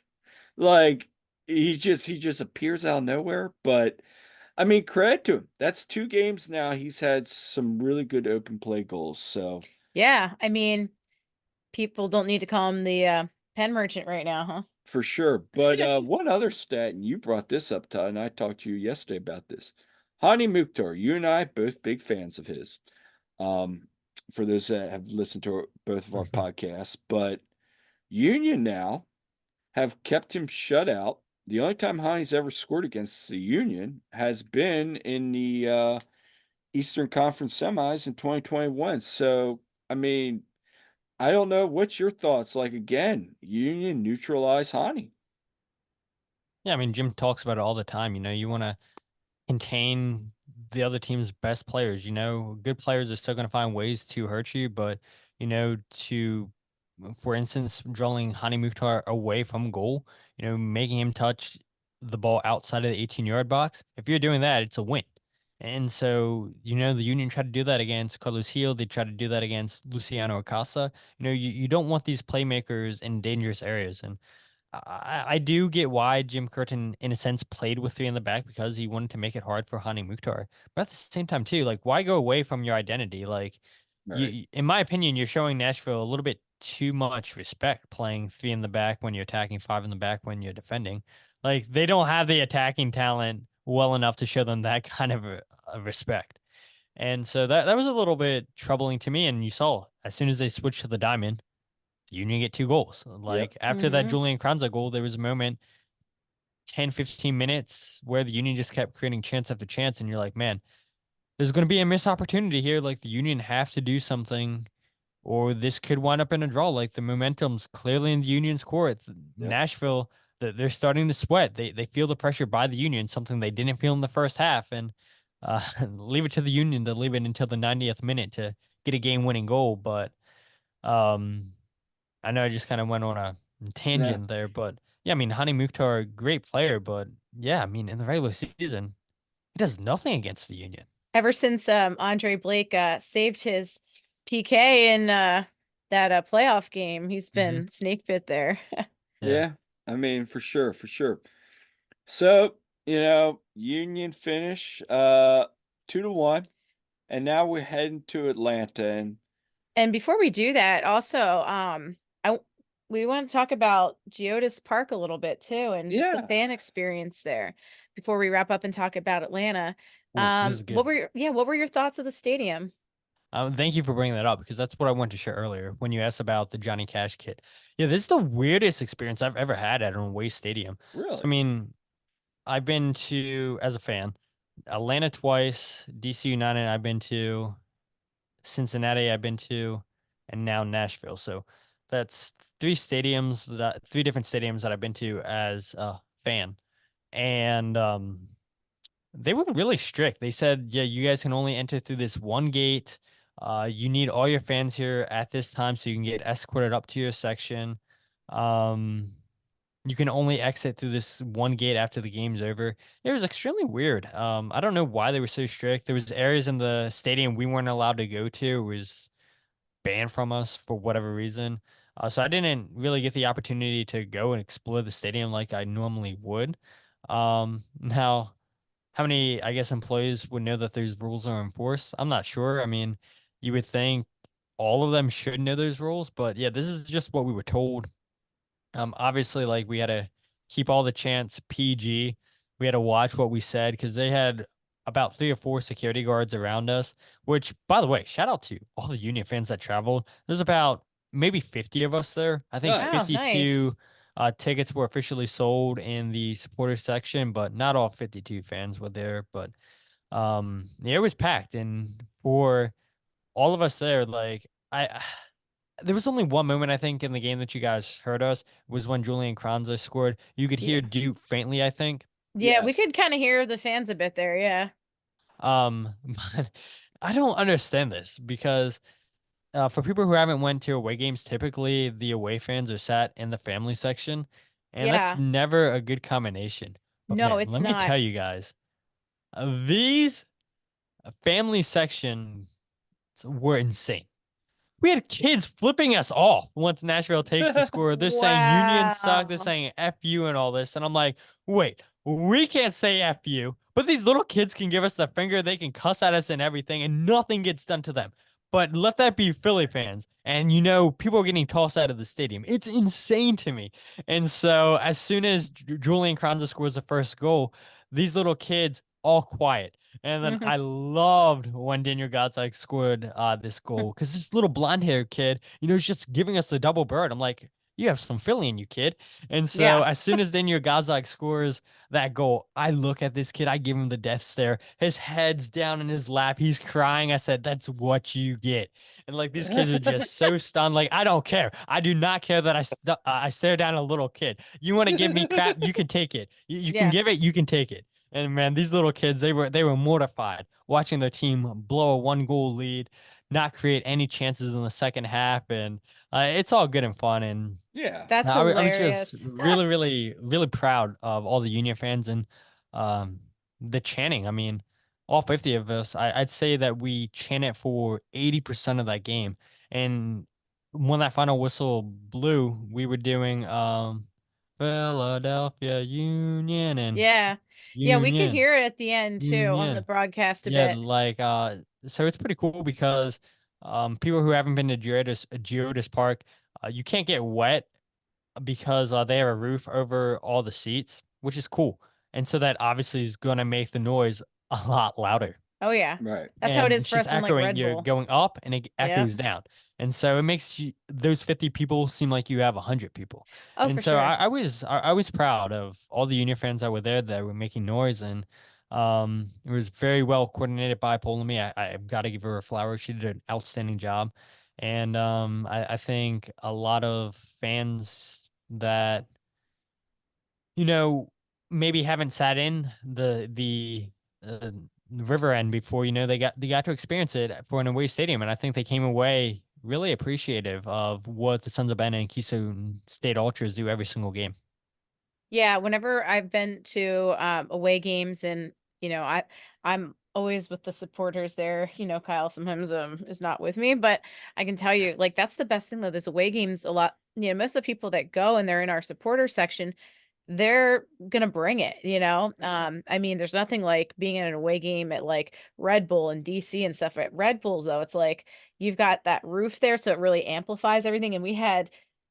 S2: Like he just appears out of nowhere. But I mean, credit to him. That's 2 games now. He's had some really good open play goals. So
S1: Yeah, I mean, people don't need to call him the pen merchant right now, huh?
S2: for sure. But one other stat, and you brought this up, Todd, and I talked to you yesterday about this. Hani Mukhtar, you and I both big fans of his. Um, for those that have listened to both of our
S3: Mhm.
S2: podcasts, but Union now have kept him shut out. The only time Hani's ever scored against the Union has been in the Eastern Conference semis in 2021. So, I mean, I don't know. What's your thoughts? Like, again, Union neutralize Hani.
S3: Yeah, I mean, Jim talks about it all the time. You want to contain the other team's best players. Good players are still going to find ways to hurt you, but to, for instance, drawing Hani Mukhtar away from goal, making him touch the ball outside of the 18-yard box. If you're doing that, it's a win. And so, the Union tried to do that against Carlos Gil. They tried to do that against Luciano Acosta. You don't want these playmakers in dangerous areas. And I do get why Jim Curtin, in a sense, played with three in the back because he wanted to make it hard for Hani Mukhtar. But at the same time, too, like, why go away from your identity? Like,
S2: Right.
S3: in my opinion, you're showing Nashville a little bit too much respect playing three in the back when you're attacking, five in the back when you're defending. Like, they don't have the attacking talent well enough to show them that kind of a respect. And so that was a little bit troubling to me. And you saw as soon as they switched to the diamond, the Union get two goals.
S2: Yep.
S3: Like after that
S1: Hmm.
S3: Julian Kranza goal, there was a moment 10, 15 minutes where the Union just kept creating chance after chance. And you're like, man, there's going to be a missed opportunity here. Like the Union have to do something or this could wind up in a draw. Like the momentum's clearly in the Union's court.
S2: Yep.
S3: Nashville, they're starting to sweat. They feel the pressure by the Union, something they didn't feel in the first half. And leave it to the Union to leave it until the 90th minute to get a game winning goal. But um, I know I just kind of went on a
S2: No.
S3: tangent there, but yeah, I mean, Hani Mukhtar, great player, but yeah, I mean, in the regular season, he does nothing against the Union.
S1: Ever since Andre Blake saved his PK in that playoff game, he's
S3: Hmm.
S1: been snake bit there.
S3: Yeah.
S2: Yeah. I mean, for sure, for sure. So, Union finish 2-1, and now we're heading to Atlanta. And
S1: And before we do that, also, we want to talk about Geodis Park a little bit too, and the
S2: yeah.
S1: fan experience there before we wrap up and talk about Atlanta.
S3: Oh, this is good.
S1: What were your thoughts of the stadium?
S3: Thank you for bringing that up because that's what I wanted to share earlier when you asked about the Johnny Cash kit. Yeah, this is the weirdest experience I've ever had at an away stadium. So, I
S2: Really?
S3: mean, I've been to, as a fan, Atlanta twice, DC United, I've been to, Cincinnati, I've been to, and now Nashville. So that's three different stadiums that I've been to as a fan. And they were really strict. They said, yeah, you guys can only enter through this one gate. You need all your fans here at this time so you can get escorted up to your section. Um, you can only exit through this one gate after the game's over. It was extremely weird. I don't know why they were so strict. There was areas in the stadium we weren't allowed to go to. It was banned from us for whatever reason. So I didn't really get the opportunity to go and explore the stadium like I normally would. Now, how many, I guess, employees would know that those rules are enforced? I'm not sure. I mean, you would think all of them should know those rules, but yeah, this is just what we were told. Obviously, like we had to keep all the chants PG. We had to watch what we said because they had about three or four security guards around us. Which, by the way, shout out to all the Union fans that traveled. There's about maybe 50 of us there. I think
S1: Oh,
S2: Nice.
S3: 52
S1: nice.
S3: tickets were officially sold in the supporter section, but not all 52 fans were there. But the air was packed, and for all of us there, like I there was only one moment I think in the game that you guys heard us was when Julian Kranza scored. You could hear
S1: Yeah.
S3: Duke faintly, I think.
S1: Yeah, we
S2: Yes.
S1: could kind of hear the fans a bit there. Yeah.
S3: But I don't understand this because for people who haven't went to away games, typically the away fans are sat in the family section, and that's
S1: Yeah.
S3: never a good combination. But
S1: No,
S3: man,
S1: it's
S3: let me
S1: not.
S3: tell you guys, these family sections were insane. We had kids flipping us off once Nashville takes the score. They're saying union suck. They're
S1: Wow.
S3: saying F you and all this. And I'm like, wait, we can't say F you, but these little kids can give us the finger. They can cuss at us and everything, and nothing gets done to them. But let that be Philly fans. And people are getting tossed out of the stadium. It's insane to me. And so as soon as Julian Kranza scores the first goal, these little kids all quiet. And then I loved when Daniel Godzik scored this goal because this little blonde haired kid, is just giving us the double bird. I'm like, you have some Philly in you, kid. And so
S1: Yeah.
S3: as soon as Daniel Gazdag scores that goal, I look at this kid, I give him the death stare. His head's down in his lap. He's crying. I said, that's what you get. And like these kids are just so stunned. Like, I don't care. I do not care that I stare down a little kid. You want to give me crap, you can take it. You can
S1: Yeah.
S3: give it, you can take it. And man, these little kids, they were mortified watching their team blow a 1-goal lead, not create any chances in the second half. And it's all good and fun. And
S2: Yeah.
S1: That's
S3: I was just
S1: hilarious.
S3: really, really, really proud of all the Union fans and um, the chanting. I mean, all 50 of us, I'd say that we chanted for 80% of that game. And when that final whistle blew, we were doing Philadelphia Union and
S1: Yeah. Yeah, we could
S3: Union,
S1: hear it at the end too on the
S3: Union.
S1: broadcast a
S3: Yeah,
S1: bit.
S3: like so it's pretty cool because people who haven't been to Geodis Park, you can't get wet because they have a roof over all the seats, which is cool. And so that obviously is going to make the noise a lot louder.
S1: Oh yeah.
S2: Right.
S1: That's how it
S3: And
S1: is
S3: it's
S1: for
S3: just
S1: us in like
S3: echoing,
S1: Red
S3: you're
S1: Bull.
S3: going up and it
S1: Yeah.
S3: echoes down. And so it makes those 50 people seem like you have 100 people.
S1: Oh,
S3: And
S1: for
S3: so
S1: sure.
S3: I was proud of all the Union fans that were there that were making noise. And it was very well coordinated by Polemy. I've got to give her a flower. She did an outstanding job. And I think a lot of fans that maybe haven't sat in the uh, river end before, they got to experience it for an away stadium, and I think they came away really appreciative of what the Sons of Ben and Keystone State Ultras do every single game.
S1: Yeah, whenever I've been to away games and I'm always with the supporters there. Kyle sometimes is not with me, but I can tell you like that's the best thing though. There's away games a lot, most of the people that go and they're in our supporter section, they're gonna bring it. I mean, there's nothing like being in an away game at like Red Bull and DC and stuff. At Red Bulls though, it's like you've got that roof there, so it really amplifies everything. And we had,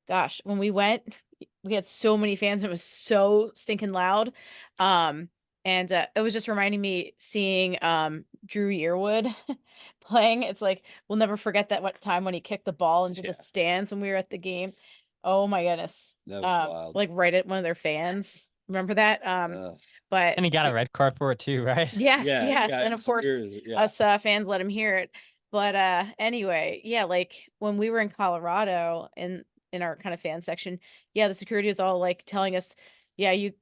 S1: gosh, when we went, we had so many fans, and it was so stinking loud. Um, and it was just reminding me seeing Drew Yearwood playing. It's like we'll never forget that one time when he kicked the ball into the
S2: Yeah.
S1: stands when we were at the game. Oh my goodness.
S2: That was wild.
S1: Like right at one of their fans. Remember that? But
S3: And he got a red card for it too, right?
S1: yes,
S2: Yeah,
S1: yes.
S2: got
S1: And of course,
S2: yeah.
S1: us fans let him hear it. But anyway, yeah, like when we were in Colorado in our kind of fan section, yeah, the security was all like telling us, yeah, you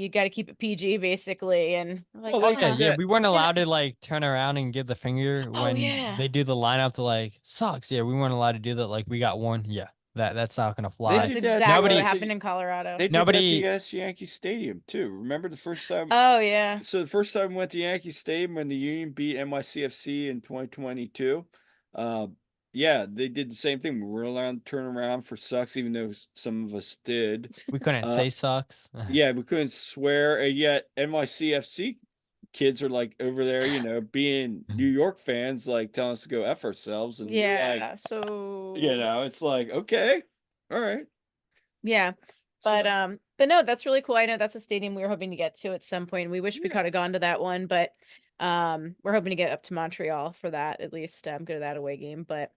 S1: got to keep it PG basically. And we're like,
S2: Well,
S3: Oh
S2: they
S3: yeah,
S2: did
S3: yeah.
S2: that.
S3: We weren't
S1: and
S3: allowed to like turn around and give the finger
S1: oh
S3: when
S1: yeah.
S3: they do the lineup to like sucks. Yeah, we weren't allowed to do that. Like we got warned. Yeah, that's not gonna
S2: They
S3: fly.
S1: That's
S2: did that.
S1: exactly what
S3: Nobody,
S1: happened in Colorado.
S2: They did that to
S3: nobody.
S2: US Yankee Stadium too. Remember the first time?
S1: Oh yeah.
S2: So the first time we went to Yankee Stadium when the Union beat NYCFC in 2022. Uh, yeah, they did the same thing. We were allowed to turn around for sucks, even though some of us did.
S3: We couldn't
S2: Uh,
S3: say sucks.
S2: yeah, we couldn't swear, and yet NYCFC kids are like over there, being New York fans, like telling us to go F ourselves, and we're like,
S1: Yeah. So
S2: it's like, okay, all right.
S1: yeah.
S2: So
S1: But no, that's really cool. I know that's a stadium we were hoping to get to at some point. We wish we could
S2: yeah,
S1: have gone to that one, but we're hoping to get up to Montreal for that, at least go to that away game. But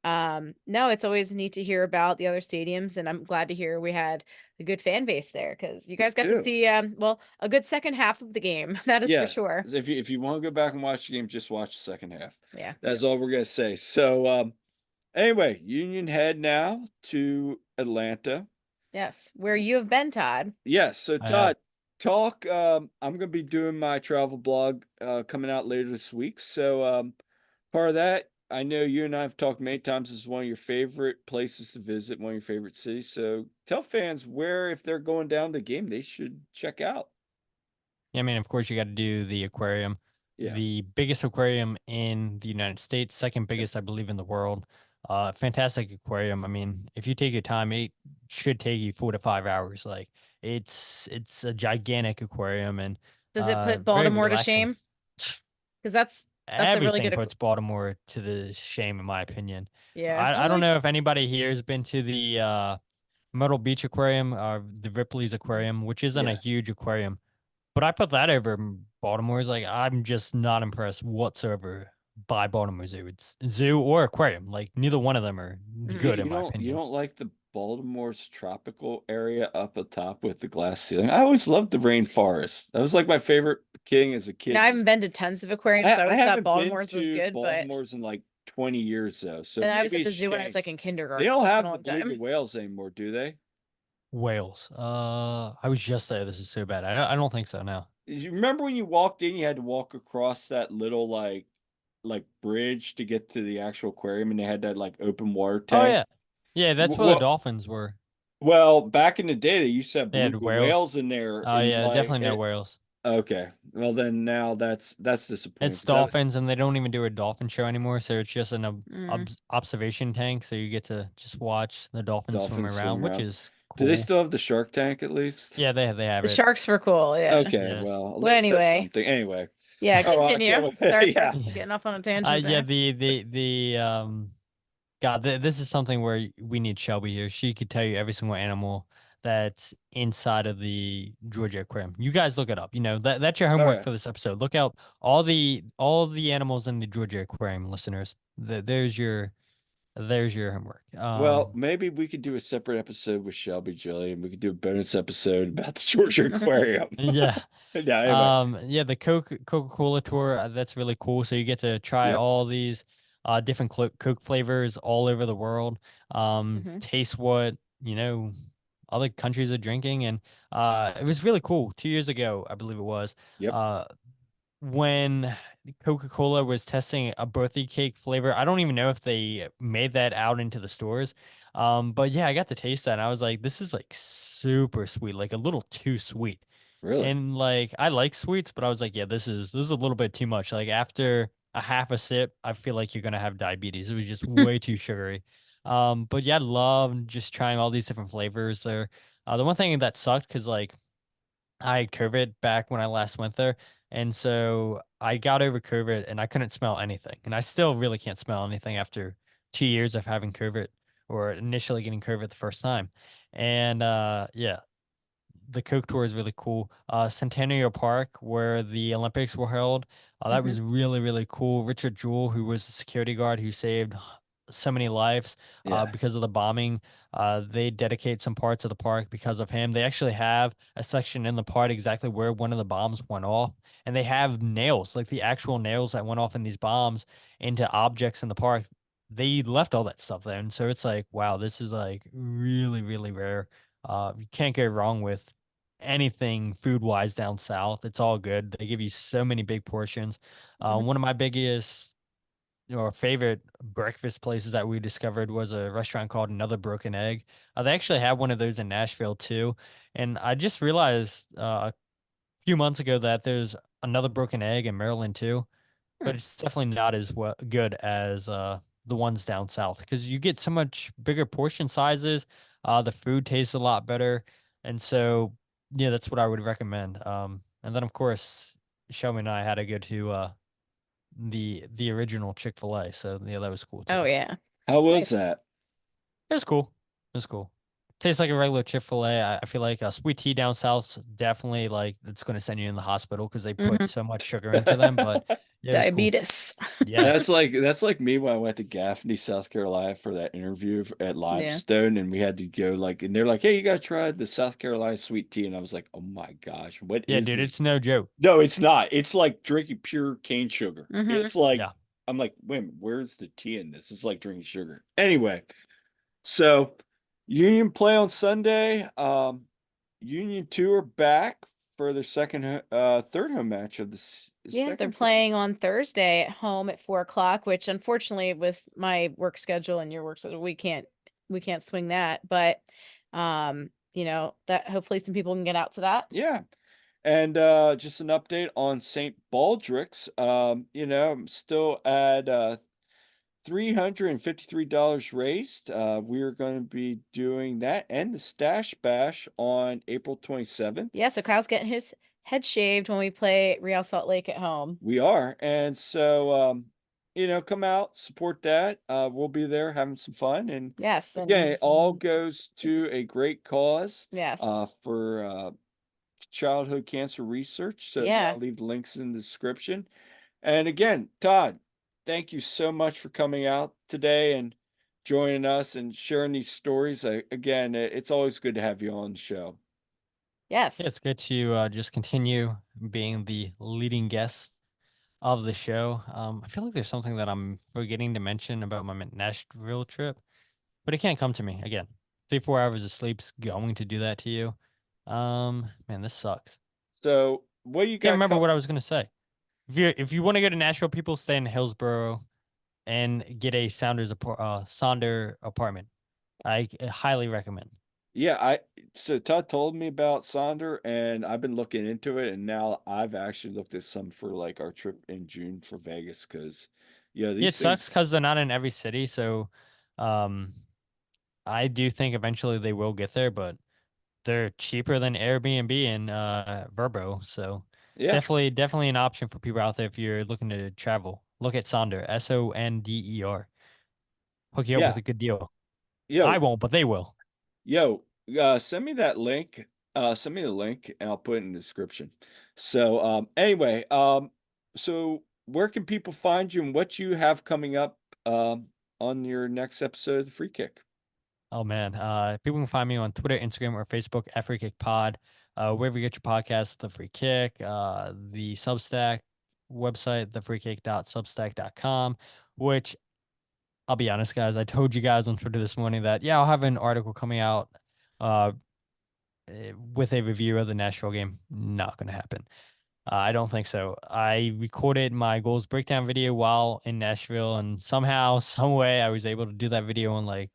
S1: no, it's always neat to hear about the other stadiums, and I'm glad to hear we had a good fan base there because you
S2: me
S1: guys got to
S2: too.
S1: see well, a good second half of the game. That is for
S2: Yeah.
S1: sure.
S2: If you want to go back and watch the game, just watch the second half.
S1: Yeah.
S2: That's all we're gonna say. So anyway, Union head now to Atlanta.
S1: Yes. Where you have been, Todd.
S2: Yes, so
S3: I have.
S2: Todd, talk. I'm gonna be doing my travel blog coming out later this week. So part of that, I know you and I have talked many times, this is one of your favorite places to visit, one of your favorite cities. So tell fans where, if they're going down the game, they should check out.
S3: Yeah, I mean, of course, you got to do the aquarium,
S2: Yeah.
S3: the biggest aquarium in the United States, second
S2: Yep.
S3: biggest, I believe, in the world. Fantastic aquarium. I mean, if you take your time, it should take you 4 to 5 hours. Like it's a gigantic aquarium and
S1: Does it put
S3: very
S1: Baltimore to
S3: relaxing.
S1: shame? Because that's a really
S3: Everything
S1: good
S3: puts Baltimore to the shame, in my opinion.
S1: yeah.
S3: I
S2: I
S3: don't
S2: like
S3: know if anybody here has been to the Myrtle Beach Aquarium or the Ripley's Aquarium, which isn't a
S2: yeah.
S3: huge aquarium. But I put that over Baltimore's. Like, I'm just not impressed whatsoever by Baltimore Zoo. It's zoo or aquarium. Like, neither one of them are
S1: Mhm.
S3: good, in
S2: You
S3: my
S2: don't
S3: opinion.
S2: like the Baltimore's tropical area up atop with the glass ceiling. I always loved the rainforest. That was like my favorite thing as a kid.
S1: I haven't been to tons of aquariums. I
S2: I
S1: always thought
S2: haven't been
S1: Baltimore's was
S2: to
S1: good, but
S2: Baltimore's in like 20 years though, so
S1: and I was
S2: maybe
S1: at the
S2: it's
S1: zoo when I was like
S2: changed.
S1: in
S2: They
S1: kindergarten.
S2: don't
S1: So it's been
S2: have
S1: a
S2: the
S1: long
S2: beluga
S1: time.
S2: whales anymore, do they?
S3: Wales. I was just there. This is so bad. I don't think so now.
S2: You remember when you walked in, you had to walk across that little like bridge to get to the actual aquarium, and they had that like open water
S3: Oh
S2: tank.
S3: yeah. Yeah, that's where the
S2: Well,
S3: dolphins were.
S2: well, back in the day, they used to have
S3: They had
S2: beluga
S3: whales.
S2: whales in there,
S3: Oh
S2: and
S3: yeah,
S2: like
S3: definitely no
S2: it.
S3: whales.
S2: Okay, well then now that's disappointing
S3: It's
S2: because that.
S3: dolphins, and they don't even do a dolphin show anymore. So it's just an
S1: Mm.
S3: observation tank. So you get to just watch the dolphins swim
S2: Dolphins swim
S3: around, which
S2: around.
S3: is
S2: Do they
S3: cool.
S2: still have the Shark Tank at least?
S3: Yeah, they have
S1: The
S3: it.
S1: sharks were cool, yeah.
S2: Okay,
S3: Yeah.
S2: well, at
S1: Well,
S2: least that's
S1: anyway,
S2: something. Anyway,
S1: yeah,
S2: oh, I
S1: continue.
S2: can't wait.
S1: Sorry for
S2: Yeah.
S1: getting off on a tangent
S3: Yeah.
S1: there.
S3: The God, this is something where we need Shelby here. She could tell you every single animal that's inside of the Georgia Aquarium. You guys look it up. You know that's your
S2: All
S3: homework
S2: right.
S3: for this episode. Look out all the animals in the Georgia Aquarium, listeners. There's your homework.
S2: Well, maybe we could do a separate episode with Shelby Jillian. We could do a bonus episode about the Georgia Aquarium.
S3: Yeah.
S2: Yeah, anyway.
S3: Yeah, the Coca-Cola tour, that's really cool. So you get to try
S2: Yep.
S3: all these different Coke flavors all over the world.
S1: Hmm.
S3: Taste what, other countries are drinking, and it was really cool. 2 years ago, I believe it was,
S2: Yep.
S3: uh when Coca-Cola was testing a birthday cake flavor. I don't even know if they made that out into the stores. But yeah, I got to taste that and I was like, this is like super sweet, like a little too sweet.
S2: Really?
S3: And like I like sweets, but I was like, yeah, this is a little bit too much. Like after a half a sip, I feel like you're gonna have diabetes. It was just way too sugary. But yeah, I love just trying all these different flavors there. The one thing that sucked because like I had COVID back when I last went there. And so I got over COVID and I couldn't smell anything. And I still really can't smell anything after 2 years of having COVID or initially getting COVID the first time. And yeah, the Coke tour is really cool. Centennial Park, where the Olympics were held, that
S1: Hmm.
S3: was really, really cool. Richard Jewell, who was a security guard who saved so many lives
S2: Yeah.
S3: because of the bombing, they dedicate some parts of the park because of him. They actually have a section in the park exactly where one of the bombs went off, and they have nails, like the actual nails that went off in these bombs into objects in the park. They left all that stuff there, and so it's like, wow, this is like really, really rare. You can't go wrong with anything food wise down south. It's all good. They give you so many big portions. One of my biggest or favorite breakfast places that we discovered was a restaurant called Another Broken Egg. They actually have one of those in Nashville too. And I just realized a few months ago that there's Another Broken Egg in Maryland too, but it's definitely not as good as the ones down south because you get so much bigger portion sizes. The food tastes a lot better, and so yeah, that's what I would recommend. And then of course, Shelby and I had to go to the original Chick-fil-A, so yeah, that was cool
S1: Oh
S3: too.
S1: yeah.
S2: How was
S1: Nice.
S2: that?
S3: It was cool. It was cool. Tastes like a regular Chick-fil-A. I feel like sweet tea down south's definitely like it's going to send you in the hospital because they put
S1: Hmm.
S3: so much sugar into them. But yeah, it was cool.
S1: Diabetes.
S3: Yes.
S2: That's like me when I went to Gaffney, South Carolina for that interview at
S1: Yeah.
S2: Limestone, and we had to go like, and they're like, "Hey, you gotta try the South Carolina sweet tea," and I was like, "Oh my gosh, what
S3: Yeah,
S2: is
S3: dude,
S2: this?"
S3: it's no joke.
S2: No, it's not. It's like drinking pure cane sugar.
S1: Hmm.
S2: It's like
S3: Yeah.
S2: I'm like, wait a minute, where's the tea in this? It's like drinking sugar. Anyway, so Union play on Sunday. Union 2 are back for their third home match of the
S1: Yeah, they're
S2: second, third.
S1: playing on Thursday at home at 4 o'clock, which unfortunately with my work schedule and your work schedule, we can't swing that. But that hopefully some people can get out to that.
S2: Yeah. And just an update on St. Baldricks. I'm still at $353 raised. We're going to be doing that and the Stash Bash on April 27th.
S1: Yeah, so Kyle's getting his head shaved when we play Real Salt Lake at home.
S2: We are. And so, come out, support that. We'll be there having some fun. And
S1: Yes,
S2: again,
S1: and
S2: it all goes to a great cause
S1: yes.
S2: for childhood cancer research. So, again,
S1: Yeah.
S2: I'll leave the links in the description. And again, Todd, thank you so much for coming out today and joining us and sharing these stories. Again, it's always good to have you on the show.
S1: Yes.
S3: Yeah, it's good to just continue being the leading guest of the show. I feel like there's something that I'm forgetting to mention about my Nashville trip, but it can't come to me again. 3 4 hours of sleep's going to do that to you. Man, this sucks.
S2: So what you
S3: Can't
S2: got
S3: remember what I was gonna say. If you want to go to Nashville, people stay in Hillsboro and get a Sonder apartment. I highly recommend.
S2: Yeah, so Todd told me about Sonder and I've been looking into it, and now I've actually looked at some for like our trip in June for Vegas because yeah,
S3: Yeah, it
S2: these
S3: sucks
S2: things.
S3: because they're not in every city. So, um, I do think eventually they will get there, but they're cheaper than Airbnb and Verbo. So
S2: Yeah,
S3: definitely an option for people out there if you're looking to travel. Look at Sonder, Sonder. Hook you up with
S2: yeah.
S3: a good deal. I
S2: Yo,
S3: won't, but they will.
S2: yo, send me that link. Send me the link and I'll put it in the description. So anyway, so where can people find you and what you have coming up on your next episode of the Free Kick?
S3: Oh man, people can find me on Twitter, Instagram, or Facebook at Free Kick Pod. Wherever you get your podcasts, the Free Kick, the Substack website, thefreekick.substack.com, which I'll be honest, guys, I told you guys on Twitter this morning that yeah, I'll have an article coming out uh with a review of the Nashville game. Not gonna happen. I don't think so. I recorded my goals breakdown video while in Nashville, and somehow, some way, I was able to do that video in like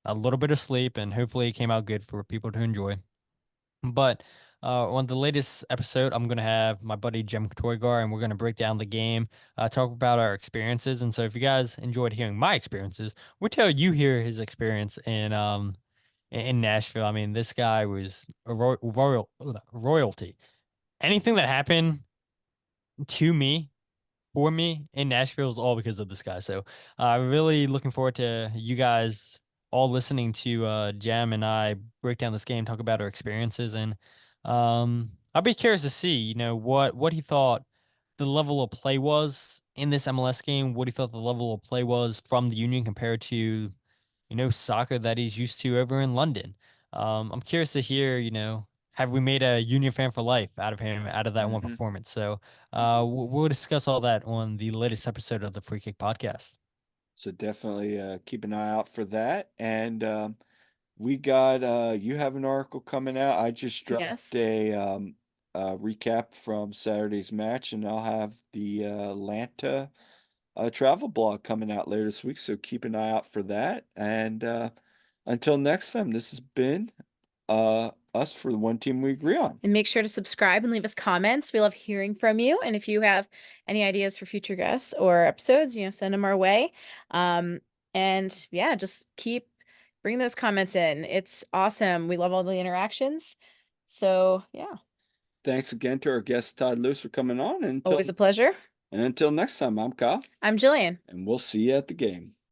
S3: a little bit of sleep, and hopefully it came out good for people to enjoy. But on the latest episode, I'm gonna have my buddy Jem Toygar, and we're gonna break down the game, talk about our experiences. And so, if you guys enjoyed hearing my experiences, wait till you hear his experience in Nashville. I mean, this guy was a royalty. Anything that happened to me for me in Nashville is all because of this guy. So really looking forward to you guys all listening to Jam and I break down this game, talk about our experiences, and I'll be curious to see, what he thought the level of play was in this MLS game, what he thought the level of play was from the Union compared to soccer that he's used to over in London. I'm curious to hear, have we made a Union fan for life out of him, out of that one
S2: Hmm.
S3: performance? So we'll discuss all that on the latest episode of the Free Kick Podcast.
S2: So definitely keep an eye out for that. And we got you have an article coming out. I just dropped
S1: Yes.
S2: a recap from Saturday's match, and I'll have the Atlanta travel blog coming out later this week. So keep an eye out for that. And until next time, this has been us for the One Team We Agree On.
S1: And make sure to subscribe and leave us comments. We love hearing from you. And if you have any ideas for future guests or episodes, send them our way. And yeah, just keep bringing those comments in. It's awesome. We love all the interactions. So yeah,
S2: Thanks again to our guest Todd Lewis for coming on. And
S1: always a pleasure.
S2: until next time, I'm Kyle,
S1: I'm Jillian.
S2: and we'll see you at the game.